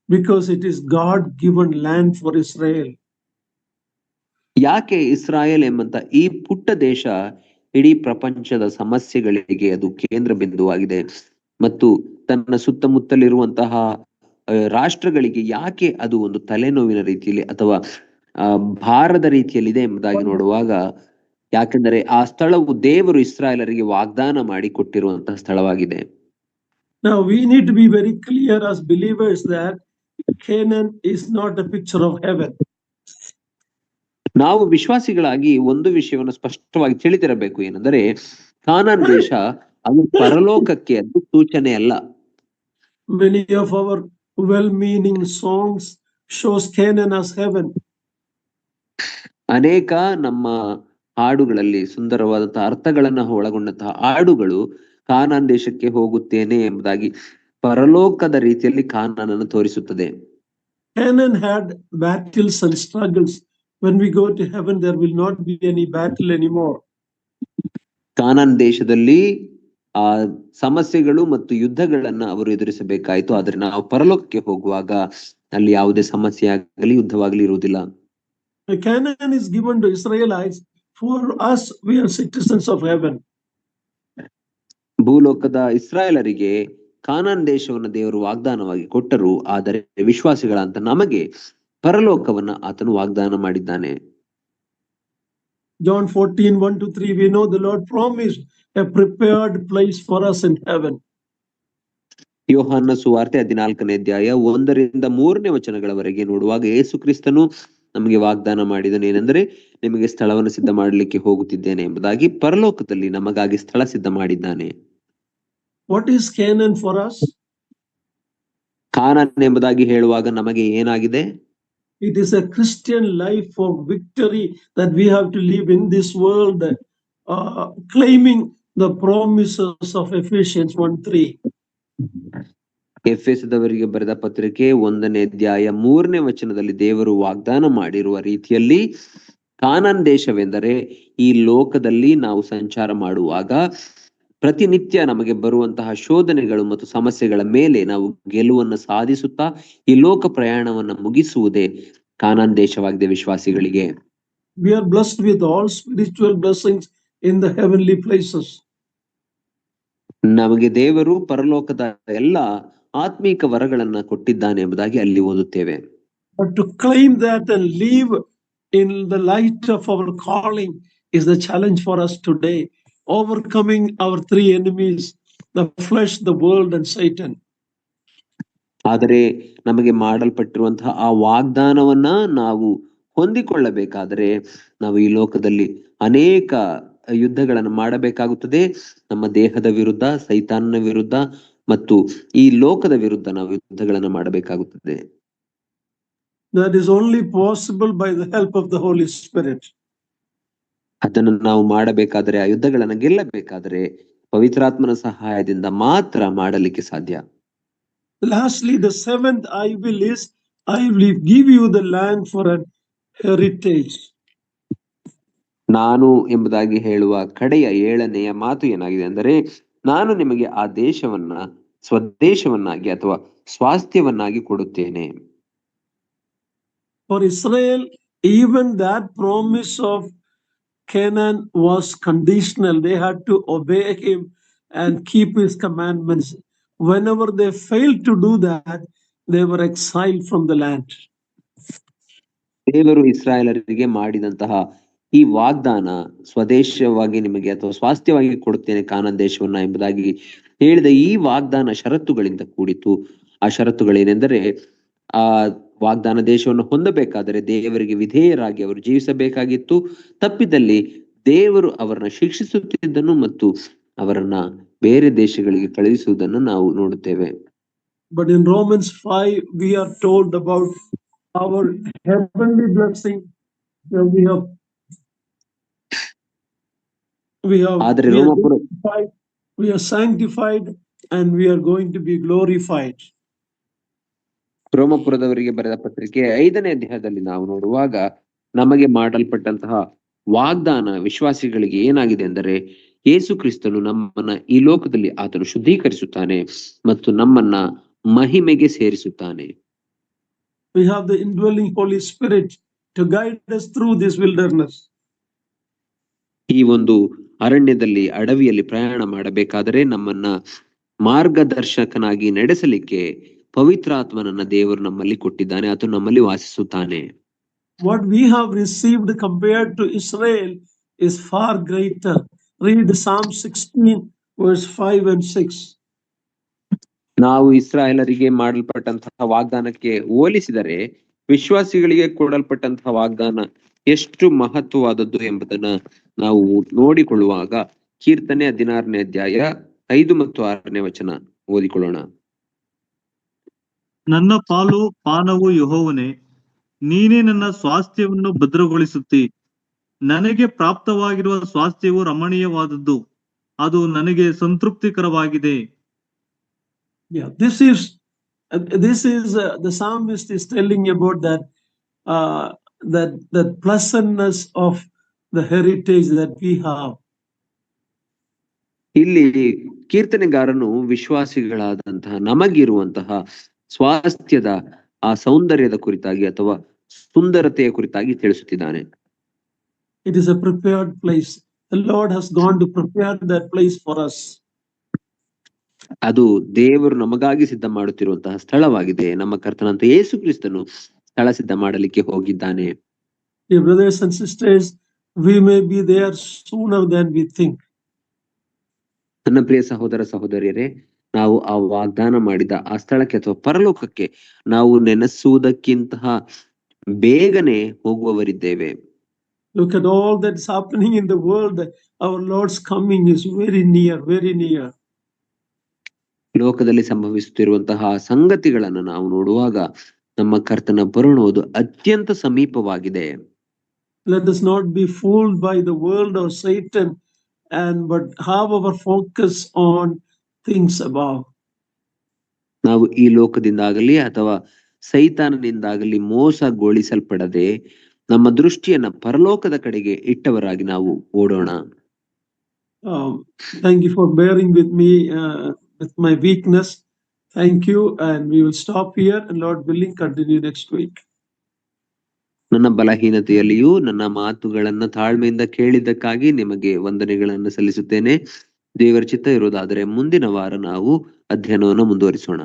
Because it is God-given land for Israel. ಯಾಕೆ ಇಸ್ರಾಯೇಲ್ ಎಂಬಂತ ಈ ಪುಟ್ಟ ದೇಶ ಇಡೀ ಪ್ರಪಂಚದ ಸಮಸ್ಯೆಗಳಿಗೆ ಅದು ಕೇಂದ್ರ ಬಿಂದುವಾಗಿದೆ ಮತ್ತು ತನ್ನ ಸುತ್ತಮುತ್ತಲಿರುವಂತಹ ರಾಷ್ಟ್ರಗಳಿಗೆ ಯಾಕೆ ಅದು ಒಂದು ತಲೆನೋವಿನ ರೀತಿಯಲ್ಲಿ ಅಥವಾ ಭಾರದ ರೀತಿಯಲ್ಲಿ ಇದೆ ಎಂಬುದಾಗಿ ನೋಡುವಾಗ, ಯಾಕೆಂದರೆ ಆ ಸ್ಥಳವು ದೇವರು ಇಸ್ರಾಯೇಲರಿಗೆ ವಾಗ್ದಾನ ಮಾಡಿ ಕೊಟ್ಟಿರುವಂತಹ ಸ್ಥಳವಾಗಿದೆ. Now we need to be very clear as believers that Canaan is not a picture of heaven. ನಾವು ವಿಶ್ವಾಸಿಗಳಾಗಿ ಒಂದು ವಿಷಯವನ್ನು ಸ್ಪಷ್ಟವಾಗಿ ತಿಳಿದಿರಬೇಕು, ಏನೆಂದರೆ ಕಾನಾನ್ ದೇಶ ಅದು ಪರಲೋಕಕ್ಕೆ ಅದು ಸೂಚನೆ ಅಲ್ಲ. Many of our well-meaning songs shows Canaan as heaven. ಅನೇಕ ನಮ್ಮ ಹಾಡುಗಳಲ್ಲಿ ಸುಂದರವಾದಂತಹ ಅರ್ಥಗಳನ್ನ ಒಳಗೊಂಡಂತಹ ಹಾಡುಗಳು ಕಾನಾನ್ ದೇಶಕ್ಕೆ ಹೋಗುತ್ತೇನೆ ಎಂಬುದಾಗಿ ಪರಲೋಕದ ರೀತಿಯಲ್ಲಿ ಕಾನಾನನ್ನು ತೋರಿಸುತ್ತದೆ. Canaan had battles and struggles. When we go to heaven, there will not be any battle anymore. ಕಾನಾನ್ ದೇಶದಲ್ಲಿ ಆ ಸಮಸ್ಯೆಗಳು ಮತ್ತು ಯುದ್ಧಗಳನ್ನ ಅವರು ಎದುರಿಸಬೇಕಾಯಿತು. ಆದ್ರೆ ನಾವು ಪರಲೋಕಕ್ಕೆ ಹೋಗುವಾಗ ಅಲ್ಲಿ ಯಾವುದೇ ಸಮಸ್ಯೆ ಆಗಲಿ ಯುದ್ಧವಾಗಲಿ ಇರುವುದಿಲ್ಲ. Canaan is given to Israelites. For us, we are citizens of heaven. ಭೂಲೋಕದ ಇಸ್ರಾಯೇಲರಿಗೆ ಕಾನಾನ್ ದೇಶವನ್ನು ದೇವರು ವಾಗ್ದಾನವಾಗಿ ಕೊಟ್ಟರು. ಆದರೆ ವಿಶ್ವಾಸಿಗಳಂತ ನಮಗೆ ಪರಲೋಕವನ್ನ ಆತನು ವಾಗ್ದಾನ ಮಾಡಿದ್ದಾನೆ. John 14:1-3, we know the Lord promised a prepared place for us in heaven. ಯೋಹಾನ ಸುವಾರ್ತೆ 14ನೇ ಅಧ್ಯಾಯ 1-3 ವಚನಗಳವರೆಗೆ ನೋಡುವಾಗ ಯೇಸು ಕ್ರಿಸ್ತನು ನಮಗೆ ವಾಗ್ದಾನ ಮಾಡಿದನು, ಏನೆಂದರೆ ನಿಮಗೆ ಸ್ಥಳವನ್ನು ಸಿದ್ಧ ಮಾಡಲಿಕ್ಕೆ ಹೋಗುತ್ತಿದ್ದೇನೆ ಎಂಬುದಾಗಿ. ಪರಲೋಕದಲ್ಲಿ ನಮಗಾಗಿ ಸ್ಥಳ ಸಿದ್ಧ ಮಾಡಿದ್ದಾನೆ. What is Canaan for us? ಕಾನಾನ್ ಎಂಬುದಾಗಿ ಹೇಳುವಾಗ ನಮಗೆ ಏನಾಗಿದೆ? It is a Christian life of victory that we have to live in this world, claiming the promises of Ephesians 1:3. ಎಫೆಸದವರಿಗೆ ಬರೆದ ಪತ್ರಿಕೆ 1ನೇ ಅಧ್ಯಾಯ 3ನೇ ವಚನದಲ್ಲಿ ದೇವರು ವಾಗ್ದಾನ ಮಾಡಿರುವ ರೀತಿಯಲ್ಲಿ ಕಾನಾನ್ ದೇಶವೆಂದರೆ ಈ ಲೋಕದಲ್ಲಿ ನಾವು ಸಂಚಾರ ಮಾಡುವಾಗ ಪ್ರತಿನಿತ್ಯ ನಮಗೆ ಬರುವಂತಹ ಶೋಧನೆಗಳು ಮತ್ತು ಸಮಸ್ಯೆಗಳ ಮೇಲೆ ನಾವು ಗೆಲುವನ್ನು ಸಾಧಿಸುತ್ತಾ ಈ ಲೋಕ ಪ್ರಯಾಣವನ್ನ ಮುಗಿಸುವುದೇ ಕಾನಾನ್ ದೇಶವಾಗಿದೆ ವಿಶ್ವಾಸಿಗಳಿಗೆ. We are blessed with all spiritual blessings in the heavenly places. ನಮಗೆ ದೇವರು ಪರಲೋಕದ ಎಲ್ಲ ಆತ್ಮೀಕ ವರಗಳನ್ನ ಕೊಟ್ಟಿದ್ದಾನೆ ಎಂಬುದಾಗಿ ಅಲ್ಲಿ ಓದುತ್ತೇವೆ. But to claim that and live in the light of our calling is the challenge for us today, overcoming our three enemies, the flesh, the world, and Satan. ಆದರೆ ನಮಗೆ ಮಾಡಲ್ಪಟ್ಟಿರುವಂತಹ ಆ ವಾಗ್ದಾನವನ್ನ ನಾವು ಹೊಂದಿಕೊಳ್ಳಬೇಕಾದರೆ ನಾವು ಈ ಲೋಕದಲ್ಲಿ ಅನೇಕ ಯುದ್ಧಗಳನ್ನು ಮಾಡಬೇಕಾಗುತ್ತದೆ. ನಮ್ಮ ದೇಹದ ವಿರುದ್ಧ, ಸೈತಾನನ ವಿರುದ್ಧ ಮತ್ತು ಈ ಲೋಕದ ವಿರುದ್ಧ ನಾವು ಯುದ್ಧಗಳನ್ನು ಮಾಡಬೇಕಾಗುತ್ತದೆ. That is only possible by the help of the Holy Spirit. ಅದನ್ನು ನಾವು ಮಾಡಬೇಕಾದರೆ, ಆ ಯುದ್ಧಗಳನ್ನು ಗೆಲ್ಲಬೇಕಾದರೆ ಪವಿತ್ರಾತ್ಮನ ಸಹಾಯದಿಂದ ಮಾತ್ರ ಮಾಡಲಿಕ್ಕೆ ಸಾಧ್ಯ. Lastly, the seventh I will is, I will give you the land for an heritage. ನಾನು ಎಂಬುದಾಗಿ ಹೇಳುವ ಕಡೆಯ 7ನೆಯ ಮಾತು ಏನಾಗಿದೆ ಅಂದರೆ, ನಾನು ನಿಮಗೆ ಆ ದೇಶವನ್ನ ಸ್ವದೇಶವನ್ನಾಗಿ ಅಥವಾ ಸ್ವಾಸ್ಥ್ಯವನ್ನಾಗಿ ಕೊಡುತ್ತೇನೆ. For Israel, even that promise of Canaan was conditional. They had to obey him and keep his commandments. Whenever they failed to do that, they were exiled from the land. ದೇವರು ಇಸ್ರಾಯೇಲರಿಗೆ ಮಾಡಿದಂತಹ ಈ ವಾಗ್ದಾನ ಸ್ವದೇಶವಾಗಿ ನಿಮಗೆ ಅಥವಾ ಸ್ವಾಸ್ಥ್ಯವಾಗಿ ಕೊಡುತ್ತೇನೆ ಕಾನಾನ್ ದೇಶವನ್ನ ಎಂಬುದಾಗಿ ಹೇಳಿದ ಈ ವಾಗ್ದಾನ ಷರತ್ತುಗಳಿಂದ ಕೂಡಿತು. ಆ ಷರತ್ತುಗಳೇನೆಂದರೆ, ಆ ವಾಗ್ದಾನ ದೇಶವನ್ನು ಹೊಂದಬೇಕಾದರೆ ದೇವರಿಗೆ ವಿಧೇಯರಾಗಿ ಅವರು ಜೀವಿಸಬೇಕಾಗಿತ್ತು. ತಪ್ಪಿದಲ್ಲಿ ದೇವರು ಅವರನ್ನ ಶಿಕ್ಷಿಸುತ್ತಿದ್ದನು ಮತ್ತು ಅವರನ್ನ ಬೇರೆ ದೇಶಗಳಿಗೆ ಕಳುಹಿಸುವುದನ್ನು ನಾವು ನೋಡುತ್ತೇವೆ. But in Romans 5, we are told about our heavenly blessing. We are sanctified and we are going to be glorified. ರೋಮಪುರದವರಿಗೆ ಬರೆದ ಪತ್ರಿಕೆ 5ನೇ ಅಧ್ಯಾಯದಲ್ಲಿ ನಾವು ನೋಡುವಾಗ ನಮಗೆ ಮಾಡಲ್ಪಟ್ಟಂತಹ ವಾಗ್ದಾನ ವಿಶ್ವಾಸಿಗಳಿಗೆ ಏನಾಗಿದೆ ಅಂದರೆ, ಯೇಸು ಕ್ರಿಸ್ತನು ನಮ್ಮನ್ನ ಈ ಲೋಕದಲ್ಲಿ ಆತನು ಶುದ್ಧೀಕರಿಸುತ್ತಾನೆ ಮತ್ತು ನಮ್ಮನ್ನ ಮಹಿಮೆಗೆ ಸೇರಿಸುತ್ತಾನೆ. We have the indwelling Holy Spirit to guide us through this wilderness. ಈ ಒಂದು ಅರಣ್ಯದಲ್ಲಿ, ಅಡವಿಯಲ್ಲಿ ಪ್ರಯಾಣ ಮಾಡಬೇಕಾದರೆ ನಮ್ಮನ್ನ ಮಾರ್ಗದರ್ಶಕನಾಗಿ ನಡೆಸಲಿಕ್ಕೆ ಪವಿತ್ರಾತ್ಮನನ್ನ ದೇವರು ನಮ್ಮಲ್ಲಿ ಕೊಟ್ಟಿದ್ದಾನೆ. ಆತನು ನಮ್ಮಲ್ಲಿ ವಾಸಿಸುತ್ತಾನೆ. What we have received compared to Israel is far greater. Read Psalm 16 verse 5 and 6. ನಾವು ಇಸ್ರಾಯೇಲರಿಗೆ ಮಾಡಲ್ಪಟ್ಟಂತಹ ವಾಗ್ದಾನಕ್ಕೆ ಹೋಲಿಸಿದರೆ ವಿಶ್ವಾಸಿಗಳಿಗೆ ಕೊಡಲ್ಪಟ್ಟಂತಹ ವಾಗ್ದಾನ ಎಷ್ಟು ಮಹತ್ವವಾದದ್ದು ಎಂಬುದನ್ನ ನಾವು ನೋಡಿಕೊಳ್ಳುವಾಗ ಕೀರ್ತನೆ 16ನೇ ಅಧ್ಯಾಯ 5 ಮತ್ತು 6ನೇ ವಚನ ಓದಿಕೊಳ್ಳೋಣ. ನನ್ನ ಪಾಲು ಪಾನವು ಯೆಹೋವನೇ, ನೀನೇ ನನ್ನ ಸ್ವಾಸ್ಥ್ಯವನ್ನು ಭದ್ರಗೊಳಿಸುತ್ತಿ. ನನಗೆ ಪ್ರಾಪ್ತವಾಗಿರುವ ಸ್ವಾಸ್ಥ್ಯವು ರಮಣೀಯವಾದದ್ದು, ಅದು ನನಗೆ ಸಂತೃಪ್ತಿಕರವಾಗಿದೆ. Yeah, this is the psalmist is telling about that pleasantness of the heritage that we have. ಇಲ್ಲಿ ಕೀರ್ತನೆಗಾರನು ವಿಶ್ವಾಸಿಗಳಾದಂತಹ ನಮಗಿರುವಂತಹ ಸ್ವಾಸ್ಥ್ಯದ ಆ ಸೌಂದರ್ಯದ ಕುರಿತಾಗಿ ಅಥವಾ ಸುಂದರತೆಯ ಕುರಿತಾಗಿ ತಿಳಿಸುತ್ತಿದ್ದಾನೆ. It is a prepared place. The Lord has gone to prepare that place for us. ಅದು ದೇವರು ನಮಗಾಗಿ ಸಿದ್ಧ ಮಾಡುತ್ತಿರುವಂತಹ ಸ್ಥಳವಾಗಿದೆ. ನಮ್ಮ ಕರ್ತನಂತ ಯೇಸು ಕ್ರಿಸ್ತನು ಸ್ಥಳ ಸಿದ್ಧ ಮಾಡಲಿಕ್ಕೆ ಹೋಗಿದ್ದಾನೆ. Dear brothers and sisters, we may be there sooner than we think. ನನ್ನ ಪ್ರಿಯ ಸಹೋದರ ಸಹೋದರಿಯರೇ, ನಾವು ಆ ವಾಗ್ದಾನ ಮಾಡಿದ ಆ ಸ್ಥಳಕ್ಕೆ ಅಥವಾ ಪರಲೋಕಕ್ಕೆ ನಾವು ನೆನೆಸುವುದಕ್ಕಿಂತ ಬೇಗನೆ ಹೋಗುವವರಿದ್ದೇವೆ. Look at all that's happening in the world. Our Lord's coming is very near, very near. ಲೋಕದಲ್ಲಿ ಸಂಭವಿಸುತ್ತಿರುವಂತಹ ಸಂಗತಿಗಳನ್ನು ನಾವು ನೋಡುವಾಗ ನಮ್ಮ ಕರ್ತನ ಬರುವುದು ಅತ್ಯಂತ ಸಮೀಪವಾಗಿದೆ. Let us not be fooled by the world or Satan, but have our focus on things above. ನಾವು ಈ ಲೋಕದಿಂದಾಗಲಿ ಅಥವಾ ಸೈತಾನನಿಂದಾಗಲಿ ಮೋಸಗೊಳಿಸಲ್ಪಡದೆ ನಮ್ಮ ದೃಷ್ಟಿಯನ್ನ ಪರಲೋಕದ ಕಡೆಗೆ ಇಟ್ಟವರಾಗಿ ನಾವು ಓಡೋಣ. Thank you for bearing with me with my weakness. Thank you, and we will stop here and Lord willing continue next week. ನನ್ನ ಬಲಹೀನತೆಯಲ್ಲಿಯೂ ನನ್ನ ಮಾತುಗಳನ್ನ ತಾಳ್ಮೆಯಿಂದ ಕೇಳಿದ್ದಕ್ಕಾಗಿ ನಿಮಗೆ ವಂದನೆಗಳನ್ನು ಸಲ್ಲಿಸುತ್ತೇನೆ. ದೇವರ ಚಿತ್ತ ಇರುವುದಾದರೆ ಮುಂದಿನ ವಾರ ನಾವು ಅಧ್ಯಯನವನ್ನು ಮುಂದುವರಿಸೋಣ.